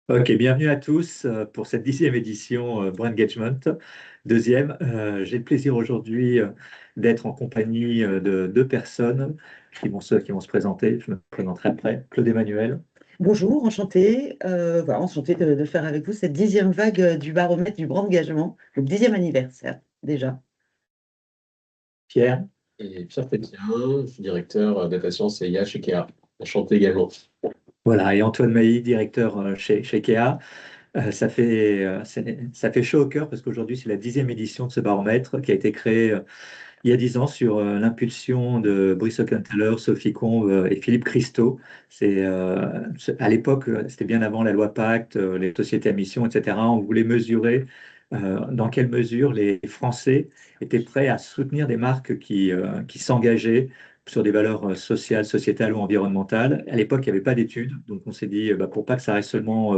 Ok, bienvenue à tous pour cette 10e édition Brain Engagement. Deuxième, j'ai le plaisir aujourd'hui d'être en compagnie de deux personnes qui vont se présenter. Je me présenterai après. Claude Emmanuel, Bonjour, enchantée. Voilà, enchantée de faire avec vous cette 10e vague du baromètre du grand engagement, le 10e anniversaire déjà. Pierre, Et Pierre Pétien, je suis directeur data science et IA chez Kea. Enchanté également. voilà, et Antoine Mailly, directeur chez Kea. Ça fait chaud au cœur parce qu'aujourd'hui, c'est la 10e édition de ce baromètre qui a été créé il y a 10 ans sur l'impulsion de Brice Hockenthaler, Sophie Combe et Philippe Christo. À l'époque, c'était bien avant la loi Pacte, les sociétés à mission, etc. On voulait mesurer dans quelle mesure les Français étaient prêts à soutenir des marques qui s'engageaient sur des valeurs sociales, sociétales ou environnementales. À l'époque, il n'y avait pas d'études, donc on s'est dit, pour pas que ça reste seulement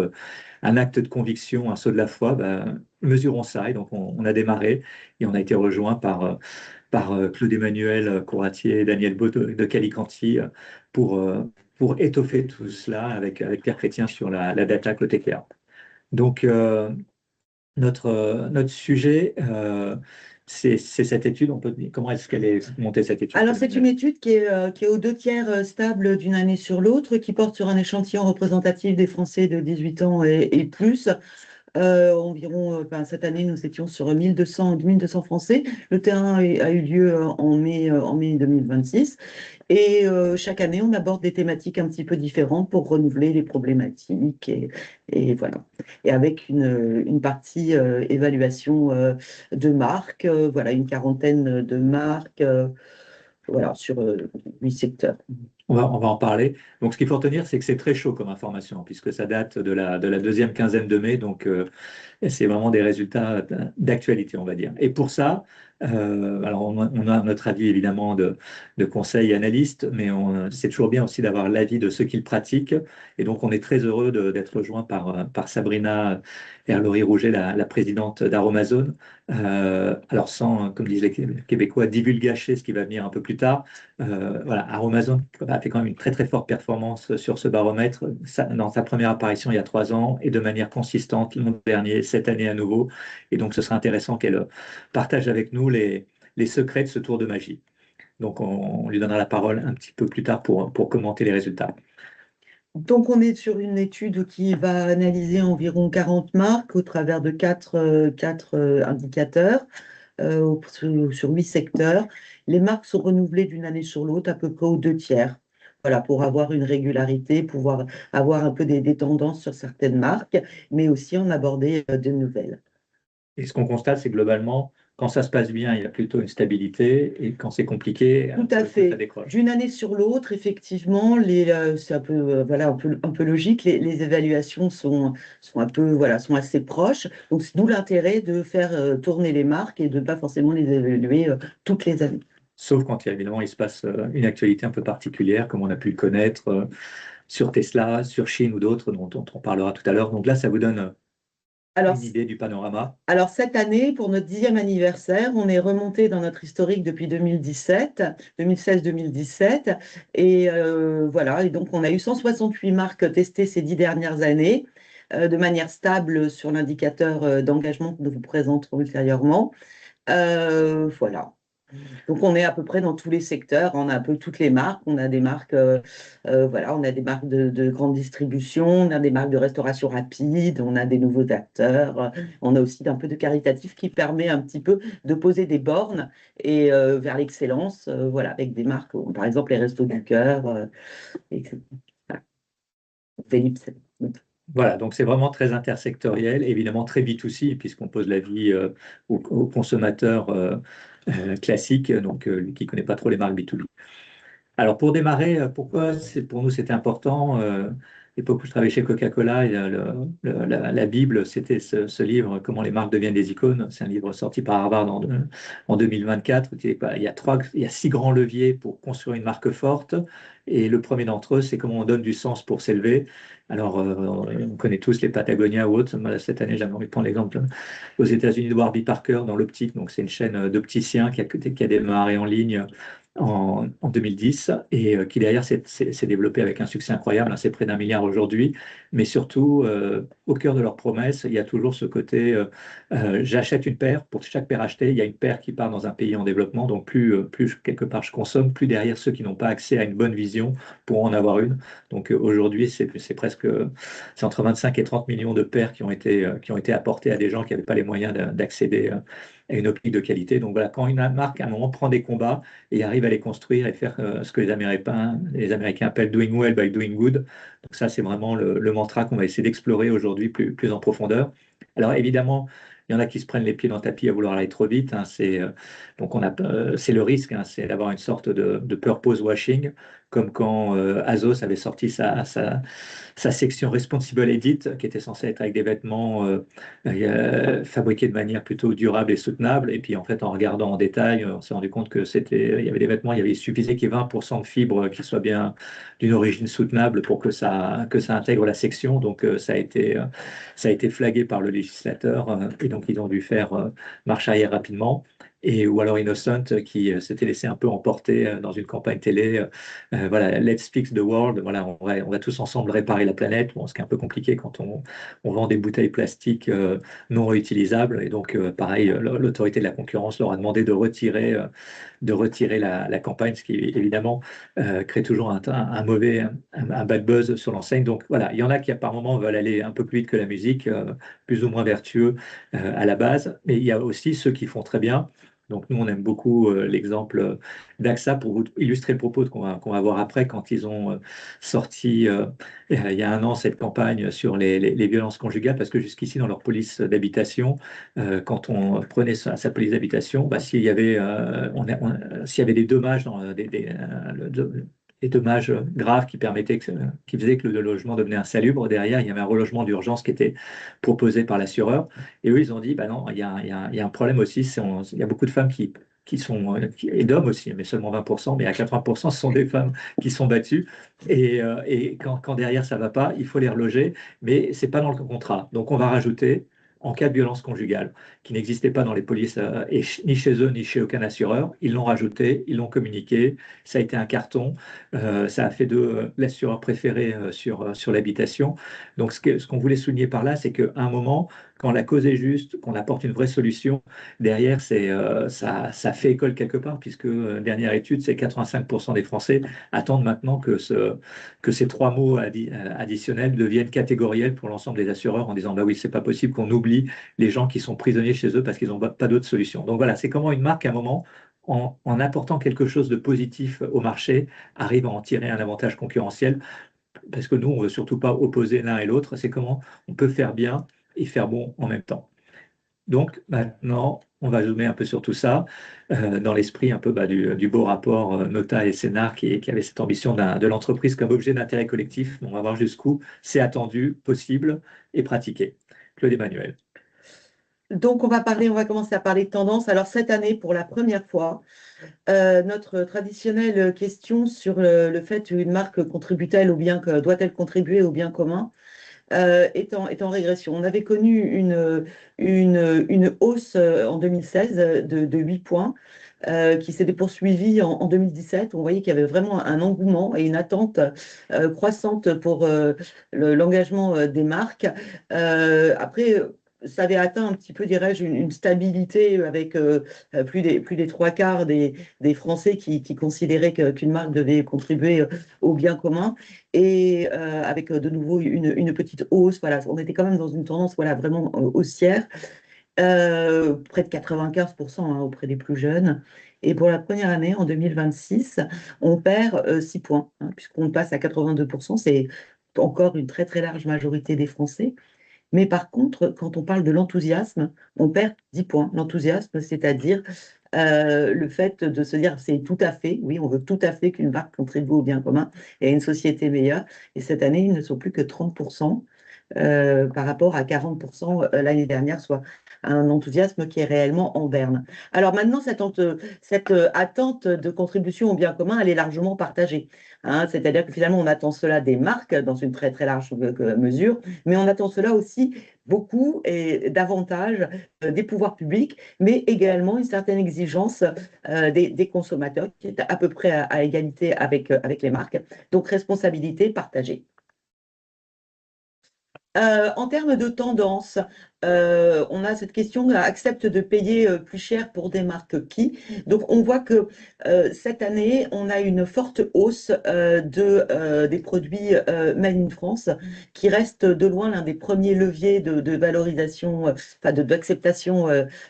un acte de conviction, un saut de la foi, mesurons ça. Et donc on a démarré et on a été rejoint par Claude Emmanuel Couratier et Daniel Baud de Calicanti pour, euh, pour étoffer tout cela avec Pierre Chrétien sur la data côté clair. Donc, notre sujet, c'est cette étude. Comment est-ce qu'elle est montée, cette étude, Alors, Claude c'est une Emmanuel? étude qui est aux 2 tiers stable d'une année sur l'autre, qui porte sur un échantillon représentatif des Français de 18 ans et plus. Environ, cette année, nous étions sur 1200 Français. Le terrain a eu lieu en mai 2026. Et chaque année, on aborde des thématiques un petit peu différentes pour renouveler les problématiques. Et voilà. Et avec une partie évaluation de marques, voilà, une quarantaine de marques, voilà, sur 8 secteurs. On va en parler. Donc, ce qu'il faut retenir, c'est que c'est très chaud comme information, puisque ça date de la deuxième quinzaine de mai. Donc, et c'est vraiment des résultats d'actualité, on va dire. Et pour ça, alors on a notre avis évidemment de conseils analystes, mais c'est toujours bien aussi d'avoir l'avis de ceux qui le pratiquent. Et donc on est très heureux d'être rejoint par Sabrina Erlori-Rouget, la présidente d'Aromazone. Alors sans, comme disent les Québécois, divulgacher ce qui va venir un peu plus tard. Voilà, Aromazone a fait quand même une très très forte performance sur ce baromètre dans sa première apparition il y a 3 ans et de manière consistante l'an dernier, cette année à nouveau. Et donc ce sera intéressant qu'elle partage avec nous les secrets de ce tour de magie. Donc on lui donnera la parole un petit peu plus tard pour commenter les résultats. Donc, on est sur une étude qui va analyser environ 40 marques au travers de quatre indicateurs sur 8 secteurs. Les marques sont renouvelées d'une année sur l'autre à peu près aux 2 tiers. Voilà, pour avoir une régularité, pouvoir avoir un peu des tendances sur certaines marques, mais aussi en aborder de nouvelles. Et ce qu'on constate, c'est globalement, quand ça se passe bien, il y a plutôt une stabilité, et quand c'est compliqué, Tout pour à le coup, ça fait. décroche. D'une année sur l'autre, effectivement, c'est un peu, voilà, un peu logique. Les évaluations sont un peu, voilà, sont assez proches. Donc, c'est d'où l'intérêt de faire tourner les marques et de ne pas forcément les évaluer toutes les années. Sauf quand évidemment il se passe une actualité un peu particulière, comme on a pu le connaître sur Tesla, sur Chine ou d'autres, dont on parlera tout à l'heure. Donc là, ça vous donne Alors, une idée du panorama. Alors, cette année, pour notre 10e anniversaire, on est remonté dans notre historique depuis 2017, 2016-2017. Et voilà, et donc on a eu 168 marques testées ces 10 dernières années, de manière stable sur l'indicateur d'engagement que nous vous présenterons ultérieurement. Voilà. Donc, on est à peu près dans tous les secteurs, on a un peu toutes les marques. On a des marques, voilà, on a des marques de grande distribution, on a des marques de restauration rapide, on a des nouveaux acteurs, on a aussi un peu de caritatif qui permet un petit peu de poser des bornes et vers l'excellence, voilà, avec des marques, par exemple les Restos du Cœur, etc. Voilà. Philips. Voilà, donc c'est vraiment très intersectoriel, évidemment très B2C, puisqu'on pose l'avis au consommateur classique, donc qui ne connaît pas trop les marques B2B. Alors pour démarrer, pourquoi pour nous c'était important l'époque où je travaillais chez Coca-Cola, la Bible, c'était ce livre Comment les marques deviennent des icônes. C'est un livre sorti par Harvard en 2024. Il y a 6 grands leviers pour construire une marque forte. Et le premier d'entre eux, c'est comment on donne du sens pour s'élever. Alors, on connaît tous les Patagonia ou autres. Moi, cette année, j'avais envie de prendre l'exemple aux États-Unis de Warby Parker dans l'optique. Donc, c'est une chaîne d'opticiens qui a démarré en ligne en 2010 et qui derrière s'est développé avec un succès incroyable, hein, c'est près d'1 milliard aujourd'hui, mais surtout au cœur de leurs promesses, il y a toujours ce côté j'achète une paire, pour chaque paire achetée, il y a une paire qui part dans un pays en développement, donc plus quelque part je consomme, plus derrière ceux qui n'ont pas accès à une bonne vision pourront en avoir une. Donc aujourd'hui, c'est presque c'est entre 25 et 30 millions de paires qui ont été apportées à des gens qui n'avaient pas les moyens d'accéder à une optique de qualité. Donc voilà, quand une marque à un moment prend des combats et arrive à les construire et faire ce que les Américains appellent doing well by doing good. Donc ça, c'est vraiment le mantra qu'on va essayer d'explorer aujourd'hui plus en profondeur. Alors évidemment, il y en a qui se prennent les pieds dans le tapis à vouloir aller trop vite, hein. Donc c'est le risque, hein, c'est d'avoir une sorte de purpose washing, comme quand Azos avait sorti sa section Responsible Edit, qui était censée être avec des vêtements fabriqués de manière plutôt durable et soutenable. Et puis en fait, en regardant en détail, on s'est rendu compte que il y avait des vêtements, il suffisait qu'il y ait 20% de fibres qui soient bien d'une origine soutenable pour que ça intègre la section. Donc ça a été flagué par le législateur et donc ils ont dû faire marche arrière rapidement. Ou alors Innocent qui s'était laissé un peu emporter dans une campagne télé. Voilà, let's fix the world. Voilà, on va tous ensemble réparer la planète. Bon, ce qui est un peu compliqué quand on vend des bouteilles plastiques non réutilisables. Et donc, pareil, l'autorité de la concurrence leur a demandé de retirer la campagne, ce qui évidemment crée toujours un bad buzz sur l'enseigne. Donc voilà, il y en a qui par moment veulent aller un peu plus vite que la musique, plus ou moins vertueux à la base. Mais il y a aussi ceux qui font très bien. Donc nous, on aime beaucoup l'exemple d'AXA pour vous illustrer le propos qu'on va voir après quand ils ont sorti il y a 1 an cette campagne sur les violences conjugales, parce que jusqu'ici, dans leur police d'habitation, quand on prenait sa police d'habitation, bah, s'il y avait, s'il y avait des dommages, des dommages graves qui faisaient que le logement devenait insalubre, derrière, il y avait un relogement d'urgence qui était proposé par l'assureur. Et eux, ils ont dit, bah non, il y a un problème aussi, il y a beaucoup de femmes qui sont, et d'hommes aussi, mais seulement 20%, mais à 80%, ce sont des femmes qui sont battues. Et quand derrière ça ne va pas, il faut les reloger, mais ce n'est pas dans le contrat. Donc on va rajouter, en cas de violence conjugale, qui n'existait pas dans les polices, ni chez eux, ni chez aucun assureur, ils l'ont rajouté, ils l'ont communiqué, ça a été un carton, ça a fait de l'assureur préféré sur l'habitation. Donc ce qu'on voulait souligner par là, c'est qu'à un moment, quand la cause est juste, qu'on apporte une vraie solution, derrière, ça fait école quelque part, puisque, dernière étude, c'est 85% des Français attendent maintenant que ces 3 mots additionnels deviennent catégoriels pour l'ensemble des assureurs en disant, bah oui, c'est pas possible qu'on oublie les gens qui sont prisonniers chez eux parce qu'ils n'ont pas d'autre solution. Donc voilà, c'est comment une marque, à un moment, en apportant quelque chose de positif au marché, arrive à en tirer un avantage concurrentiel, parce que nous, on ne veut surtout pas opposer l'un et l'autre, c'est comment on peut faire bien et faire bon en même temps. Donc maintenant, on va zoomer un peu sur tout ça, dans l'esprit un peu du beau rapport Nota et Sénart qui avait cette ambition de l'entreprise comme objet d'intérêt collectif. On va voir jusqu'où c'est attendu, possible et pratiqué. Claude Emmanuel. Donc, on va commencer à parler de tendance. Alors, cette année, pour la première fois, notre traditionnelle question sur le fait qu'une marque contribue-t-elle doit-elle contribuer au bien commun est en régression. On avait connu une hausse en 2016 de 8 points. Qui s'était poursuivie en 2017. On voyait qu'il y avait vraiment un engouement et une attente croissante pour l'engagement des marques. Après, ça avait atteint un petit peu, dirais-je, une stabilité avec plus des 3/4 des Français qui considéraient qu'une marque devait contribuer au bien commun. Et avec de nouveau une petite hausse. Voilà, on était quand même dans une tendance vraiment haussière. Près de 95% auprès des plus jeunes. Et pour la première année, en 2026, on perd 6 points, puisqu'on passe à 82%. C'est encore une très très large majorité des Français. Mais par contre, quand on parle de l'enthousiasme, on perd 10 points. L'enthousiasme, c'est-à-dire le fait de se dire, c'est tout à fait, oui, on veut tout à fait qu'une marque contribue au bien commun et à une société meilleure. Et cette année, ils ne sont plus que 30%. Par rapport à 40% l'année dernière, soit un enthousiasme qui est réellement en berne. Alors maintenant, cette attente de contribution au bien commun, elle est largement partagée. Hein. C'est-à-dire que finalement, on attend cela des marques dans une très très large mesure, mais on attend cela aussi beaucoup et davantage des pouvoirs publics, mais également une certaine exigence des consommateurs qui est à peu près à égalité avec les marques. Donc, responsabilité partagée. En termes de tendance, on a cette question, accepte de payer plus cher pour des marques qui? Donc, on voit que cette année, on a une forte hausse des produits Made in France, qui reste de loin l'un des premiers leviers de valorisation, enfin d'acceptation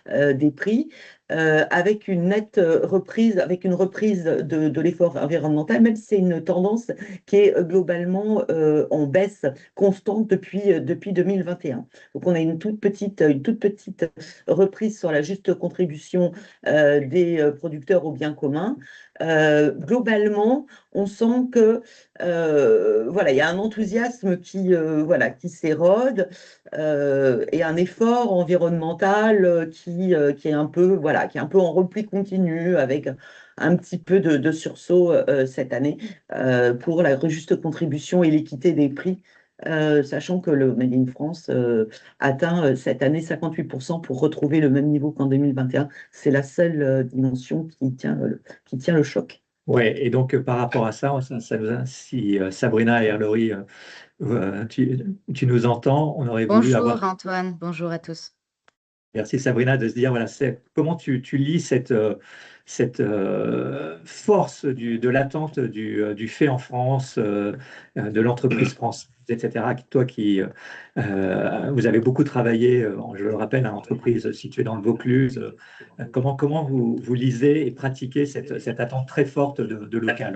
des prix. Avec une nette reprise, avec une reprise de l'effort environnemental, même si c'est une tendance qui est globalement en baisse constante depuis 2021. Donc, on a une toute petite reprise sur la juste contribution des producteurs au bien commun. Globalement, on sent que voilà, il y a un enthousiasme qui s'érode et un effort environnemental qui est un peu en repli continu avec un petit peu de sursaut cette année pour la juste contribution et l'équité des prix, sachant que le Made in France atteint cette année 58% pour retrouver le même niveau qu'en 2021. C'est la seule dimension qui tient le choc. Ouais, et donc par rapport à ça, si Sabrina et Laurie, tu nous entends, on aurait voulu avoir. Bonjour Antoine, bonjour à tous. Merci Sabrina de se dire, voilà, comment tu lis cette force de l'attente du fait en France, de l'entreprise française, etc. Toi qui, vous avez beaucoup travaillé, je le rappelle, à l'entreprise située dans le Vaucluse. Comment vous lisez et pratiquez cette attente très forte de local?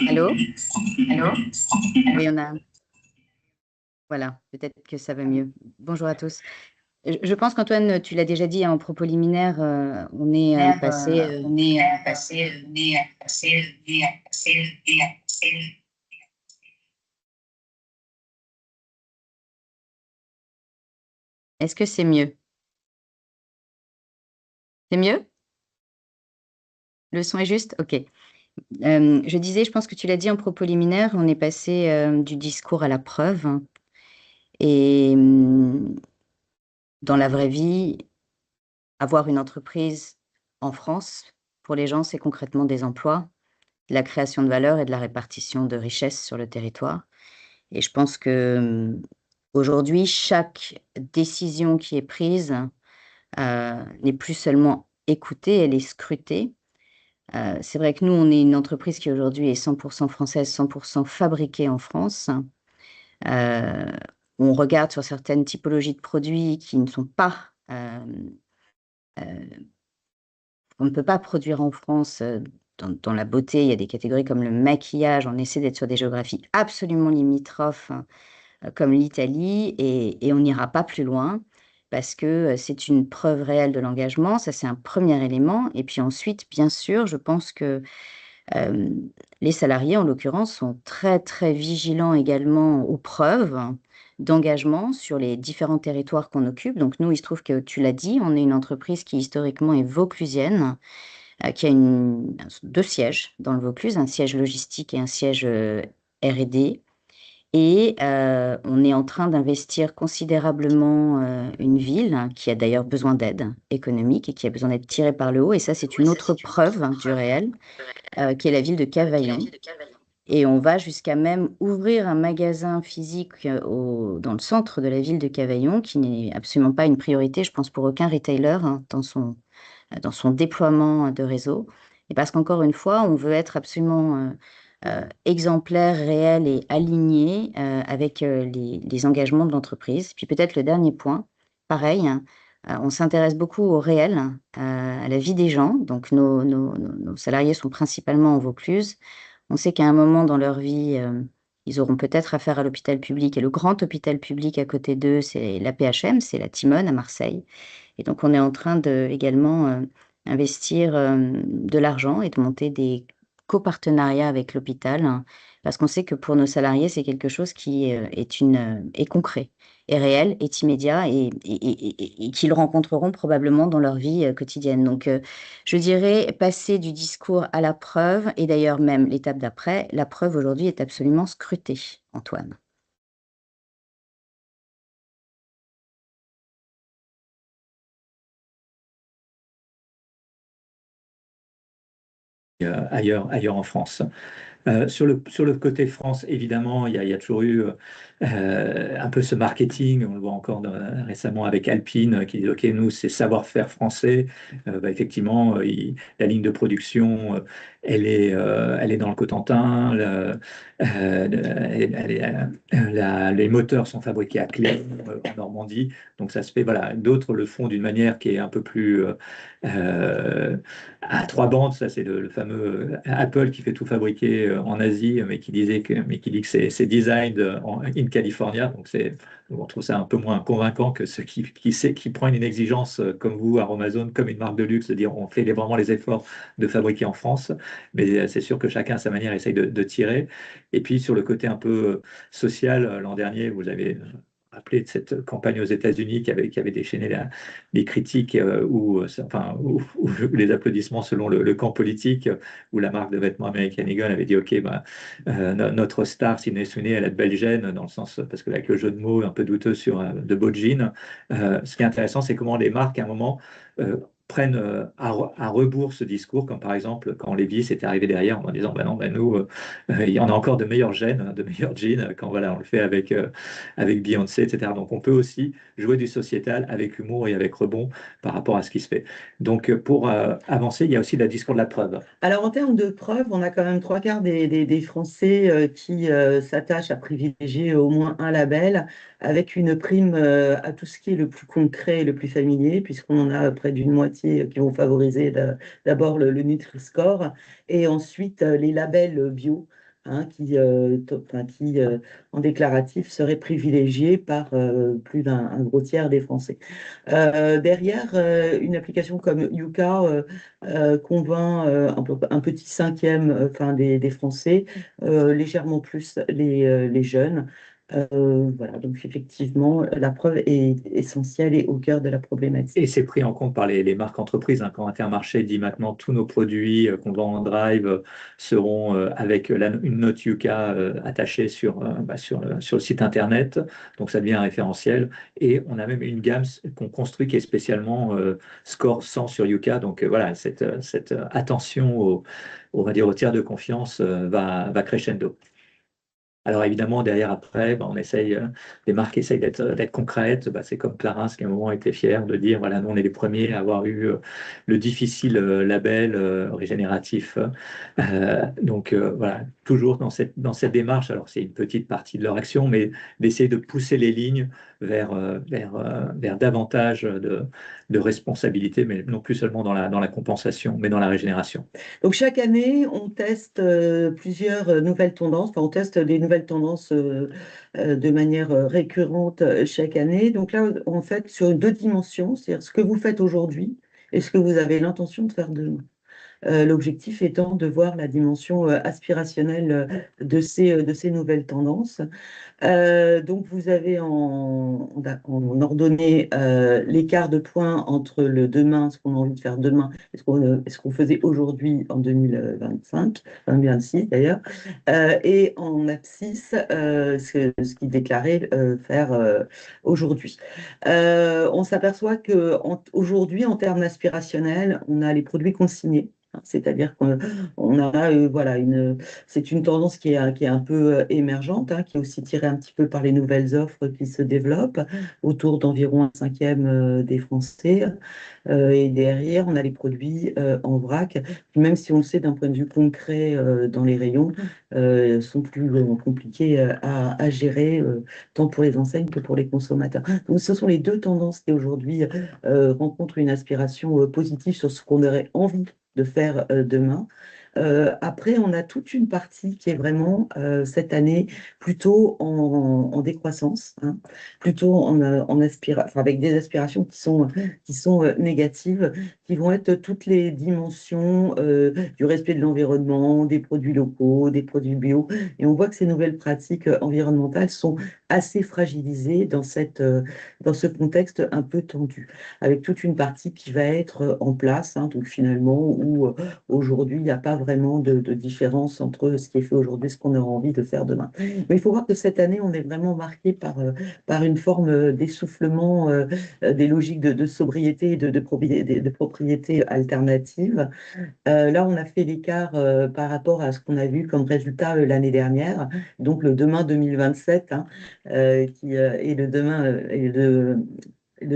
Allô? Allô? Oui, on a. Voilà, peut-être que ça va mieux. Bonjour à tous. Je pense qu'Antoine, tu l'as déjà dit en propos liminaire, on est passé. Est-ce que c'est mieux? C'est mieux? Le son est juste? Ok. Je disais, je pense que tu l'as dit en propos liminaire, on est passé du discours à la preuve. Et dans la vraie vie, avoir une entreprise en France, pour les gens, c'est concrètement des emplois, de la création de valeur et de la répartition de richesses sur le territoire. Et je pense que aujourd'hui, chaque décision qui est prise n'est plus seulement écoutée, elle est scrutée. C'est vrai que nous, on est une entreprise qui aujourd'hui est 100% française, 100% fabriquée en France. On regarde sur certaines typologies de produits qui ne sont pas... on ne peut pas produire en France dans la beauté. Il y a des catégories comme le maquillage. On essaie d'être sur des géographies absolument limitrophes, comme l'Italie, et on n'ira pas plus loin parce que c'est une preuve réelle de l'engagement. Ça, c'est un premier élément. Et puis ensuite, bien sûr, je pense que les salariés, en l'occurrence, sont très, très vigilants également aux preuves d'engagement sur les différents territoires qu'on occupe. Donc nous, il se trouve que tu l'as dit, on est une entreprise qui historiquement est vauclusienne, qui a deux sièges dans le Vaucluse, un siège logistique et un siège R&D. Et on est en train d'investir considérablement une ville qui a d'ailleurs besoin d'aide économique et qui a besoin d'être tirée par le haut. Et ça, c'est une autre preuve du réel, qui est la ville de Cavaillon. Et on va jusqu'à même ouvrir un magasin physique dans le centre de la ville de Cavaillon, qui n'est absolument pas une priorité, je pense, pour aucun retailer dans son déploiement de réseau. Et parce qu'encore une fois, on veut être absolument exemplaire, réel et aligné avec les engagements de l'entreprise. Puis peut-être le dernier point, pareil, on s'intéresse beaucoup au réel, à la vie des gens. Donc nos salariés sont principalement en Vaucluse. On sait qu'à un moment dans leur vie, ils auront peut-être affaire à l'hôpital public. Et le grand hôpital public à côté d'eux, c'est l'AP-HM, c'est la Timone à Marseille. Et donc, on est en train également investir de l'argent et de monter des copartenariat avec l'hôpital, hein, parce qu'on sait que pour nos salariés, c'est quelque chose qui est concret, est réel, est immédiat et qu'ils rencontreront probablement dans leur vie quotidienne. Donc, je dirais passer du discours à la preuve, et d'ailleurs même l'étape d'après, la preuve aujourd'hui est absolument scrutée, Antoine. Ailleurs en France. Sur le côté France, évidemment, il y a toujours eu un peu ce marketing, on le voit encore récemment avec Alpine, qui dit, OK, nous, c'est savoir-faire français. Effectivement, la ligne de production, elle est dans le Cotentin, les moteurs sont fabriqués à Clermont, en Normandie, donc ça se fait, voilà. D'autres le font d'une manière qui est un peu plus à trois bandes, ça c'est le fameux Apple qui fait tout fabriquer en Asie, mais qui dit que c'est designed in California. Donc on trouve ça un peu moins convaincant que ceux qui prennent une exigence comme vous, Amazon, comme une marque de luxe, de dire on fait vraiment les efforts de fabriquer en France. Mais c'est sûr que chacun à sa manière essaye de tirer. Et puis sur le côté un peu social, l'an dernier, vous avez rappelé de cette campagne aux États-Unis qui avait déchaîné les critiques ou les applaudissements selon le camp politique, où la marque de vêtements américaine Eagle avait dit OK, notre star Sydney Sweeney, elle a de belles gènes, dans le sens, parce que avec le jeu de mots un peu douteux sur de beaux jeans. Ce qui est intéressant, c'est comment les marques, à un moment, prennent à rebours ce discours, comme par exemple quand Levi's était arrivé derrière en disant bah non, nous, il y en a encore de meilleurs gènes, de meilleurs jeans, quand voilà, on le fait avec Beyoncé, etc. Donc on peut aussi jouer du sociétal avec humour et avec rebond par rapport à ce qui se fait. Donc pour avancer, il y a aussi le discours de la preuve. Alors, en termes de preuves, on a quand même trois quarts des Français qui s'attachent à privilégier au moins un label, avec une prime à tout ce qui est le plus concret et le plus familier, puisqu'on en a près d'une moitié qui vont favoriser d'abord le Nutri-Score, et ensuite les labels bio, hein, qui en déclaratif seraient privilégiés par plus d'un gros tiers des Français. Derrière, une application comme Yuka convainc un petit cinquième des Français, légèrement plus les jeunes. Voilà, donc effectivement, la preuve est essentielle et au cœur de la problématique. Et c'est pris en compte par les marques entreprises, hein. Quand Intermarché dit maintenant tous nos produits qu'on vend en drive seront avec une note Yuka attachée sur le site internet, donc ça devient un référentiel. Et on a même une gamme qu'on construit qui est spécialement score 100 sur Yuka. Donc voilà, cette attention on va dire, au tiers de confiance va crescendo. Alors évidemment, derrière, après, on essaye, les marques essayent d'être concrètes. C'est comme Clarins qui à un moment était fier de dire, voilà, nous on est les premiers à avoir eu le difficile label régénératif. Donc voilà, toujours dans cette démarche, alors c'est une petite partie de leur action, mais d'essayer de pousser les lignes vers davantage de responsabilité, mais non plus seulement dans la compensation, mais dans la régénération. Donc chaque année, on teste plusieurs nouvelles tendances. Enfin, on teste des nouvelles tendances de manière récurrente chaque année. Donc là, en fait, sur deux dimensions, c'est-à-dire ce que vous faites aujourd'hui et ce que vous avez l'intention de faire demain. L'objectif étant de voir la dimension aspirationnelle de ces nouvelles tendances. Donc, vous avez en ordonnée l'écart de points entre le demain, ce qu'on a envie de faire demain, et ce qu'on faisait aujourd'hui en 2026 d'ailleurs, et en abscisse, ce qui déclarait faire aujourd'hui. On s'aperçoit qu'aujourd'hui, en termes aspirationnels, on a les produits consignés. C'est-à-dire qu'on a voilà, c'est une tendance qui est un peu émergente, hein, qui est aussi tirée un petit peu par les nouvelles offres qui se développent, autour d'environ un cinquième des Français. Et derrière, on a les produits en vrac, qui, même si on le sait d'un point de vue concret dans les rayons, sont plus compliqués à gérer, tant pour les enseignes que pour les consommateurs. Donc, ce sont les deux tendances qui aujourd'hui rencontrent une aspiration positive sur ce qu'on aurait envie de faire demain. Après, on a toute une partie qui est vraiment cette année plutôt en décroissance, hein, plutôt enfin, avec des aspirations qui sont négatives, qui vont être toutes les dimensions du respect de l'environnement, des produits locaux, des produits bio. Et on voit que ces nouvelles pratiques environnementales sont assez fragilisées dans ce contexte un peu tendu, avec toute une partie qui va être en place, hein, donc finalement, où aujourd'hui, il n'y a pas vraiment de différence entre ce qui est fait aujourd'hui et ce qu'on aura envie de faire demain. Mais il faut voir que cette année, on est vraiment marqué par une forme d'essoufflement des logiques de sobriété et de propriété alternative. Là, on a fait l'écart par rapport à ce qu'on a vu comme résultat l'année dernière, donc le demain 2027, hein, qui est le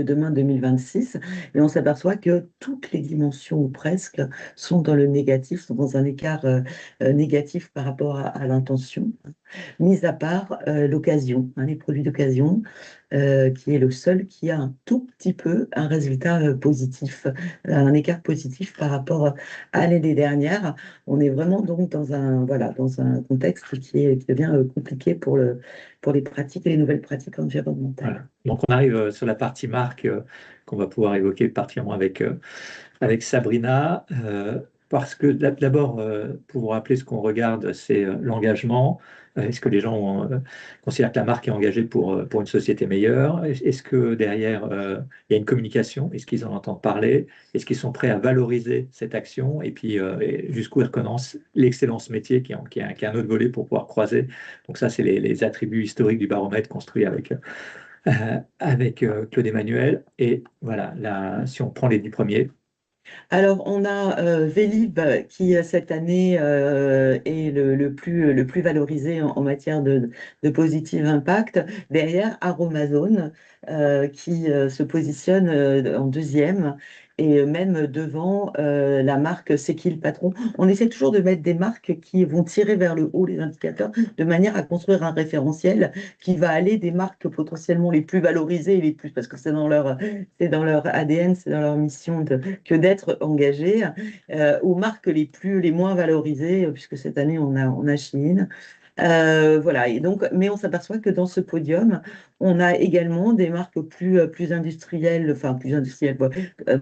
demain 2026. Et on s'aperçoit que toutes les dimensions, ou presque, sont dans le négatif, sont dans un écart négatif par rapport à l'intention, mis à part l'occasion, hein, les produits d'occasion, qui est le seul qui a un tout petit peu un résultat positif, un écart positif par rapport à l'année dernière. On est vraiment donc voilà, dans un contexte qui devient compliqué pour les pratiques et les nouvelles pratiques environnementales. Voilà. Donc on arrive sur la partie marque qu'on va pouvoir évoquer particulièrement avec Sabrina, parce que d'abord, pour vous rappeler ce qu'on regarde, c'est l'engagement. Est-ce que les gens considèrent que la marque est engagée pour une société meilleure? Est-ce que derrière, il y a une communication? Est-ce qu'ils en entendent parler? Est-ce qu'ils sont prêts à valoriser cette action? Et puis, et jusqu'où ils reconnaissent l'excellence métier qui est un autre volet pour pouvoir croiser. Donc ça, c'est les attributs historiques du baromètre construit avec Claude Emmanuel. Et voilà, là, si on prend les 10 premiers. Alors, on a Vélib qui, cette année, est le plus valorisé en matière de positive impact. Derrière, Aromazone, qui se positionne en deuxième et même devant la marque C'est qui le patron. On essaie toujours de mettre des marques qui vont tirer vers le haut les indicateurs de manière à construire un référentiel qui va aller des marques potentiellement les plus valorisées et les plus, parce que c'est dans leur ADN, c'est dans leur mission que d'être engagés, aux marques les moins valorisées, puisque cette année, on a Shein. Voilà, et donc, mais on s'aperçoit que dans ce podium, on a également des marques plus industrielles, enfin plus industrielles,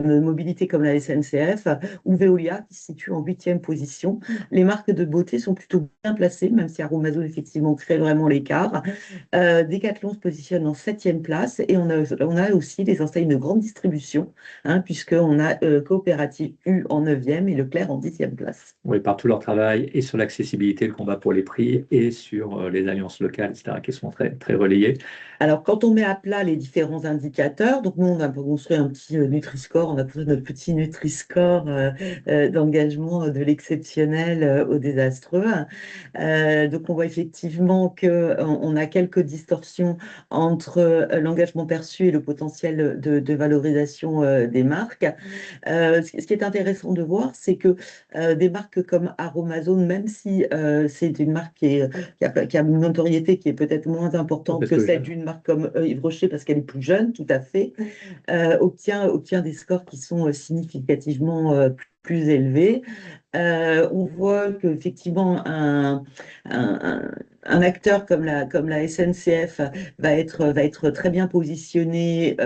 mobilité comme la SNCF ou Veolia qui se situe en 8e position. Les marques de beauté sont plutôt bien placées, même si Aromazone effectivement crée vraiment l'écart. Decathlon se positionne en 7e place et on a aussi des enseignes de grande distribution, hein, puisqu'on a Coopérative U en 9e et Leclerc en 10e place. Oui, par tout leur travail et sur l'accessibilité, le combat pour les prix et sur les alliances locales, etc., qui sont très, très relayées. Alors, quand on met à plat les différents indicateurs, donc nous, on a construit un petit Nutri-Score, on a posé notre petit Nutri-Score d'engagement de l'exceptionnel au désastreux. Donc, on voit effectivement qu'on a quelques distorsions entre l'engagement perçu et le potentiel de valorisation des marques. Ce qui est intéressant de voir, c'est que des marques comme Aromazone, même si c'est une marque qui a une notoriété qui est peut-être moins importante que celle d'une marque comme Yves Rocher, parce qu'elle est plus jeune, tout à fait, obtient des scores qui sont significativement plus élevés. On voit qu'effectivement, un acteur comme la SNCF va être très bien positionné,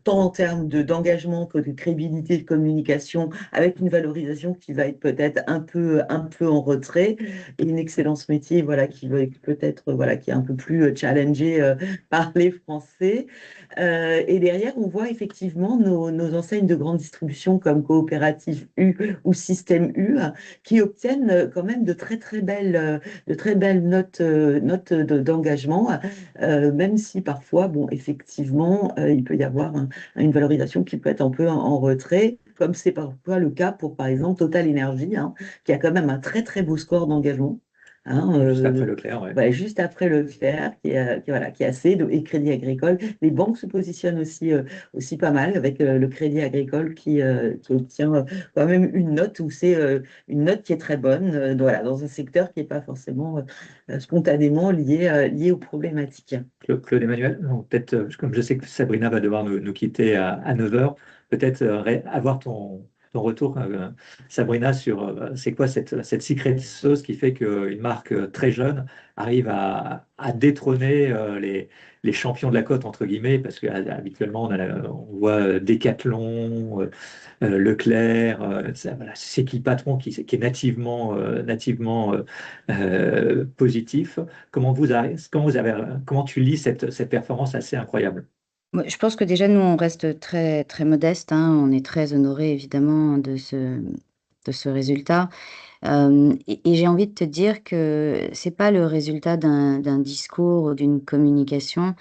tant en termes d'engagement que de crédibilité de communication, avec une valorisation qui va être peut-être un peu en retrait, et une excellence métier voilà, qui va peut-être voilà, qui est un peu plus challengée par les Français. Et derrière, on voit effectivement nos enseignes de grande distribution comme Coopérative U ou Système U qui obtiennent quand même de très belles notes d'engagement, même si parfois, bon, effectivement, il peut y avoir une valorisation qui peut être un peu en retrait, comme c'est parfois le cas pour, par exemple, Total Energy, hein, qui a quand même un très beau score d'engagement. Hein, juste après Leclerc, ouais. Ouais, juste après Leclerc, voilà, qui est assez, et Crédit Agricole. Les banques se positionnent aussi pas mal, avec le Crédit Agricole qui obtient quand même une note où c'est une note qui est très bonne, voilà, dans un secteur qui n'est pas forcément spontanément lié aux problématiques. Claude Emmanuel, peut-être, comme je sais que Sabrina va devoir nous quitter à 9 h, peut-être avoir ton retour, Sabrina, sur c'est quoi cette secret sauce qui fait qu'une marque très jeune arrive à détrôner les champions de la côte, entre guillemets, parce qu'habituellement, on voit Decathlon, Leclerc, voilà, c'est qui le patron qui est nativement positif. Comment tu lis cette performance assez incroyable? Moi, je pense que déjà, nous, on reste très, très modeste, hein. On est très honorés, évidemment, de ce résultat. Et j'ai envie de te dire que c'est pas le résultat d'un discours ou d'une communication.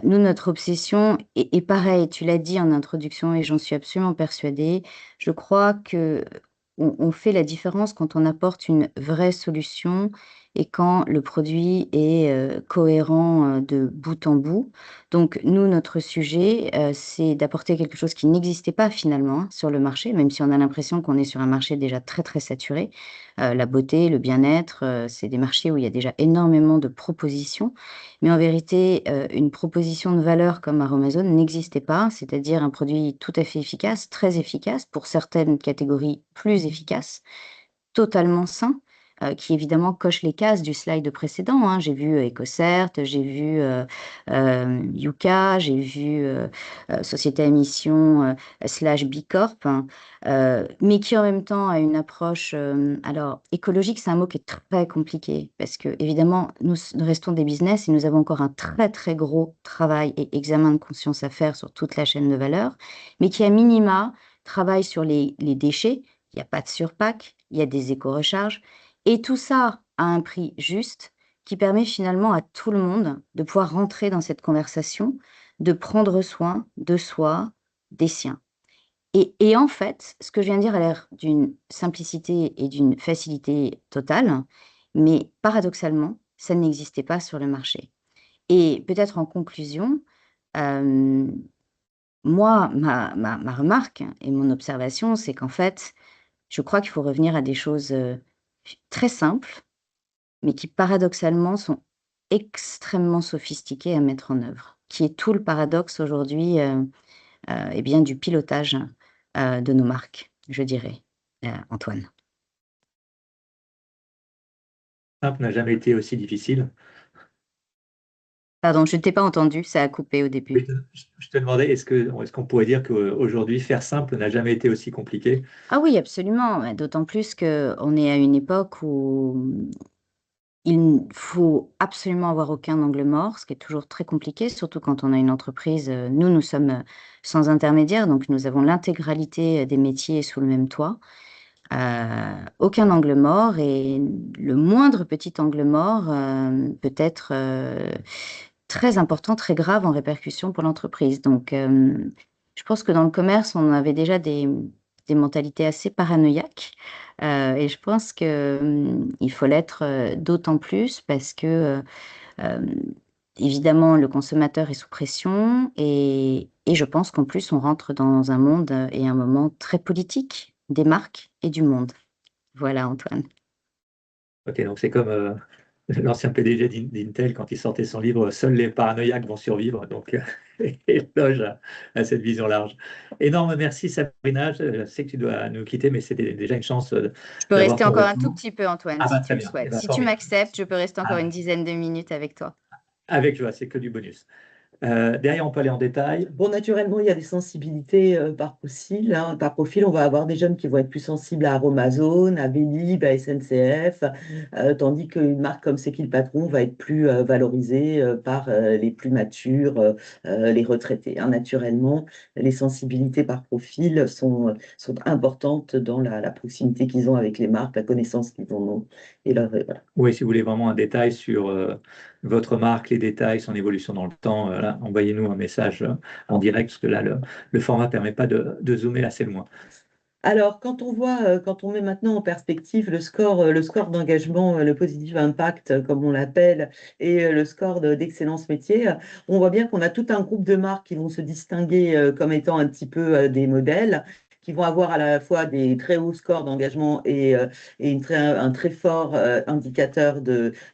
Nous, notre obsession, et pareil, tu l'as dit en introduction, et j'en suis absolument persuadée, je crois que on fait la différence quand on apporte une vraie solution et quand le produit est cohérent de bout en bout. Donc, nous, notre sujet, c'est d'apporter quelque chose qui n'existait pas finalement, hein, sur le marché, même si on a l'impression qu'on est sur un marché déjà très, très saturé. La beauté, le bien-être, c'est des marchés où il y a déjà énormément de propositions. Mais en vérité, une proposition de valeur comme Aromazone n'existait pas, c'est-à-dire un produit tout à fait efficace, très efficace, pour certaines catégories plus efficace, totalement sain, qui évidemment coche les cases du slide précédent, hein. J'ai vu, EcoCert, j'ai vu, Yuka, j'ai vu, société à mission, slash B Corp, hein, mais qui en même temps a une approche, alors écologique, c'est un mot qui est très compliqué parce qu'évidemment nous restons des business et nous avons encore un très, très gros travail et examen de conscience à faire sur toute la chaîne de valeur, mais qui à minima travaille sur les déchets. Il y a pas de surpack, il y a des éco-recharges et tout ça à un prix juste qui permet finalement à tout le monde de pouvoir rentrer dans cette conversation, de prendre soin de soi, des siens. Et en fait, ce que je viens de dire a l'air d'une simplicité et d'une facilité totale, mais paradoxalement, ça n'existait pas sur le marché. Et peut-être en conclusion, hem, moi, ma remarque et mon observation, c'est qu'en fait, je crois qu'il faut revenir à des choses, très simples, mais qui paradoxalement sont extrêmement sophistiquées à mettre en œuvre. Qui est tout le paradoxe aujourd'hui, et bien du pilotage, de nos marques, je dirais, Antoine. Simple n'a jamais été aussi difficile. Pardon, je ne t'ai pas entendu, ça a coupé au Oui, début. je te demandais, est-ce qu'on pourrait dire qu'aujourd'hui, faire simple n'a jamais été aussi compliqué? Ah oui, absolument, d'autant plus qu'on est à une époque où, il ne faut absolument avoir aucun angle mort, ce qui est toujours très compliqué, surtout quand on a une entreprise, nous sommes, sans intermédiaire, donc nous avons l'intégralité, des métiers sous le même toit. Aucun angle mort et le moindre petit angle mort, peut être, très important, très grave en répercussion pour l'entreprise. Donc, je pense que dans le commerce, on avait déjà des mentalités assez paranoïaques, et je pense que, il faut l'être, d'autant plus parce que, hem, évidemment, le consommateur est sous pression et je pense qu'en plus, on rentre dans un monde, et un moment très politique des marques et du monde. Voilà, Antoine. Ok, donc c'est comme l'ancien PDG d'Intel quand il sortait son livre Seuls les paranoïaques vont survivre. Donc, éloge à cette vision large. Énorme merci, Sabrina. Je sais que tu dois nous quitter, mais c'était déjà une chance Je peux d'avoir rester ton encore un tout retour. petit peu, Antoine, Ah bah si tu très le bien. Eh souhaites. ben, Si tu formidable. m'acceptes, je peux rester encore une Ah, dizaine de minutes avec toi. avec joie, c'est que du bonus. Derrière, on peut aller en détail. Bon, naturellement, il y a des sensibilités par profil, hein. Par profil, on va avoir des jeunes qui vont être plus sensibles à Aromazone, à Vélib, à SNCF, tandis qu'une marque comme C'est qui le patron va être plus valorisée par les plus matures, les retraités, hein. Naturellement, les sensibilités par profil sont importantes dans la proximité qu'ils ont avec les marques, la connaissance qu'ils en ont. Et là, voilà. Oui, si vous voulez vraiment un détail sur votre marque, les détails, son évolution dans le temps, là, envoyez-nous un message en direct, parce que là, le format ne permet pas de zoomer assez loin. Alors, quand on voit, quand on met maintenant en perspective le score d'engagement, le positive impact, comme on l'appelle, et le score d'excellence métier, on voit bien qu'on a tout un groupe de marques qui vont se distinguer comme étant un petit peu des modèles, qui vont avoir à la fois des très hauts scores d'engagement et un très fort indicateur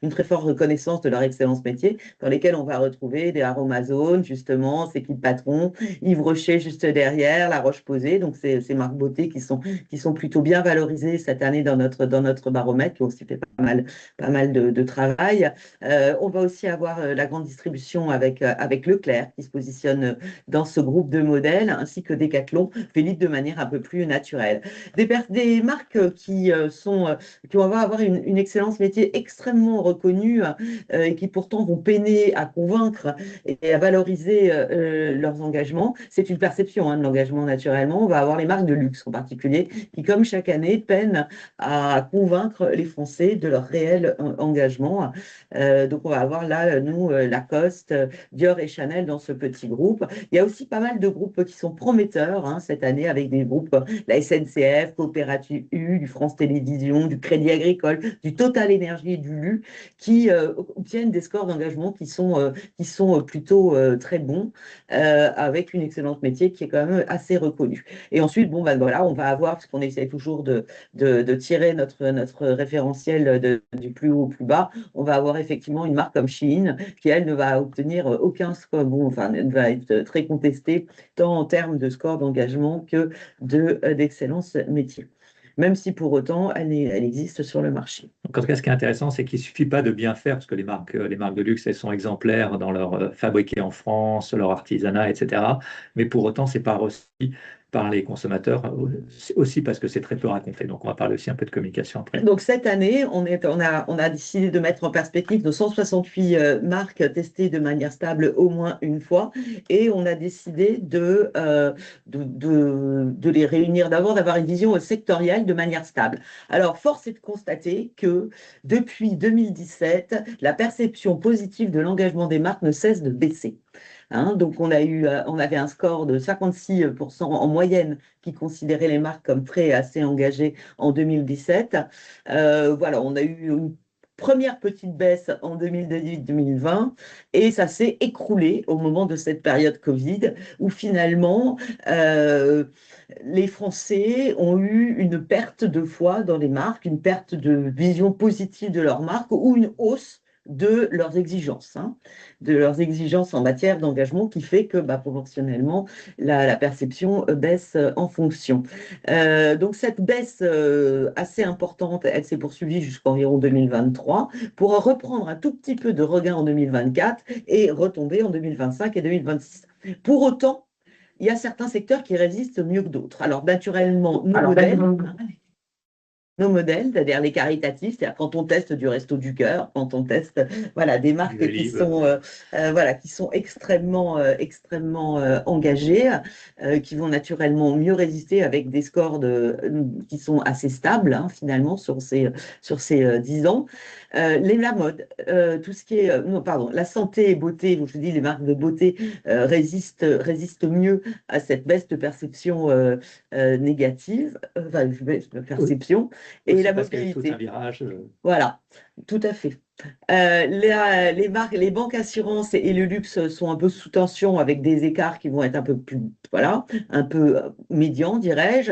une très forte reconnaissance de leur excellence métier, dans lesquels on va retrouver des Aromazone, justement, C'est qui le patron, Yves Rocher juste derrière, La Roche-Posay, donc ces marques beauté qui sont plutôt bien valorisées cette année dans notre baromètre, qui ont aussi fait pas mal de travail. On va aussi avoir la grande distribution avec Leclerc, qui se positionne dans ce groupe de modèles, ainsi que Decathlon, Philippe de manière un peu plus naturelle. Des marques qui vont avoir une excellence métier extrêmement reconnue et qui pourtant vont peiner à convaincre et à valoriser leurs engagements. C'est une perception de l'engagement naturellement. On va avoir les marques de luxe en particulier qui, comme chaque année, peinent à convaincre les Français de leur réel engagement. Donc on va avoir là, nous, Lacoste, Dior et Chanel dans ce petit groupe. Il y a aussi pas mal de groupes qui sont prometteurs cette année, avec des groupes, la SNCF, Coopérative U, du France Télévisions, du Crédit Agricole, du Total Énergie et du LU, qui obtiennent des scores d'engagement qui sont plutôt très bons, avec une excellente métier qui est quand même assez reconnue. Et ensuite, voilà, on va avoir, parce qu'on essaie toujours de tirer notre référentiel du plus haut au plus bas, on va avoir effectivement une marque comme Shein, qui elle ne va obtenir aucun score, va être très contestée, tant en termes de score d'engagement que d'excellence métier, même si pour autant elle existe sur le marché. Donc, en tout cas, ce qui est intéressant, c'est qu'il ne suffit pas de bien faire, parce que les marques de luxe, elles sont exemplaires dans leur fabriqué en France, leur artisanat, etc. Mais pour autant, c'est pas aussi par les consommateurs, aussi parce que c'est très peu raconté. Donc, on va parler aussi un peu de communication après. Donc cette année, on a décidé de mettre en perspective nos 168 marques testées de manière stable au moins une fois, et on a décidé de les réunir d'abord, d'avoir une vision sectorielle de manière stable. Alors, force est de constater que depuis 2017, la perception positive de l'engagement des marques ne cesse de baisser. Donc on avait un score de 56% en moyenne qui considérait les marques comme très assez engagées en 2017. Voilà, on a eu une première petite baisse en 2018-2020 et ça s'est écroulé au moment de cette période Covid où finalement les Français ont eu une perte de foi dans les marques, une perte de vision positive de leurs marques ou une hausse de leurs exigences en matière d'engagement qui fait que proportionnellement la perception baisse en fonction. Donc cette baisse assez importante, elle s'est poursuivie jusqu'environ 2023 pour reprendre un tout petit peu de regain en 2024 et retomber en 2025 et 2026. Pour autant, il y a certains secteurs qui résistent mieux que d'autres. Alors naturellement, nos modèles, c'est-à-dire les caritatifs, c'est-à-dire quand on teste du Resto du Cœur, quand on teste des marques qui sont extrêmement engagées, qui vont naturellement mieux résister avec des scores qui sont assez stables finalement sur ces 10 ans. La mode, tout ce qui est la santé et beauté, je vous dis les marques de beauté résistent mieux à cette baisse de perception négative, de perception. Et aussi la parce qu'il y a tout mobilité. un virage. Voilà, tout à fait. Les banques assurances et le luxe sont un peu sous tension avec des écarts qui vont être un peu plus, un peu médians, dirais-je.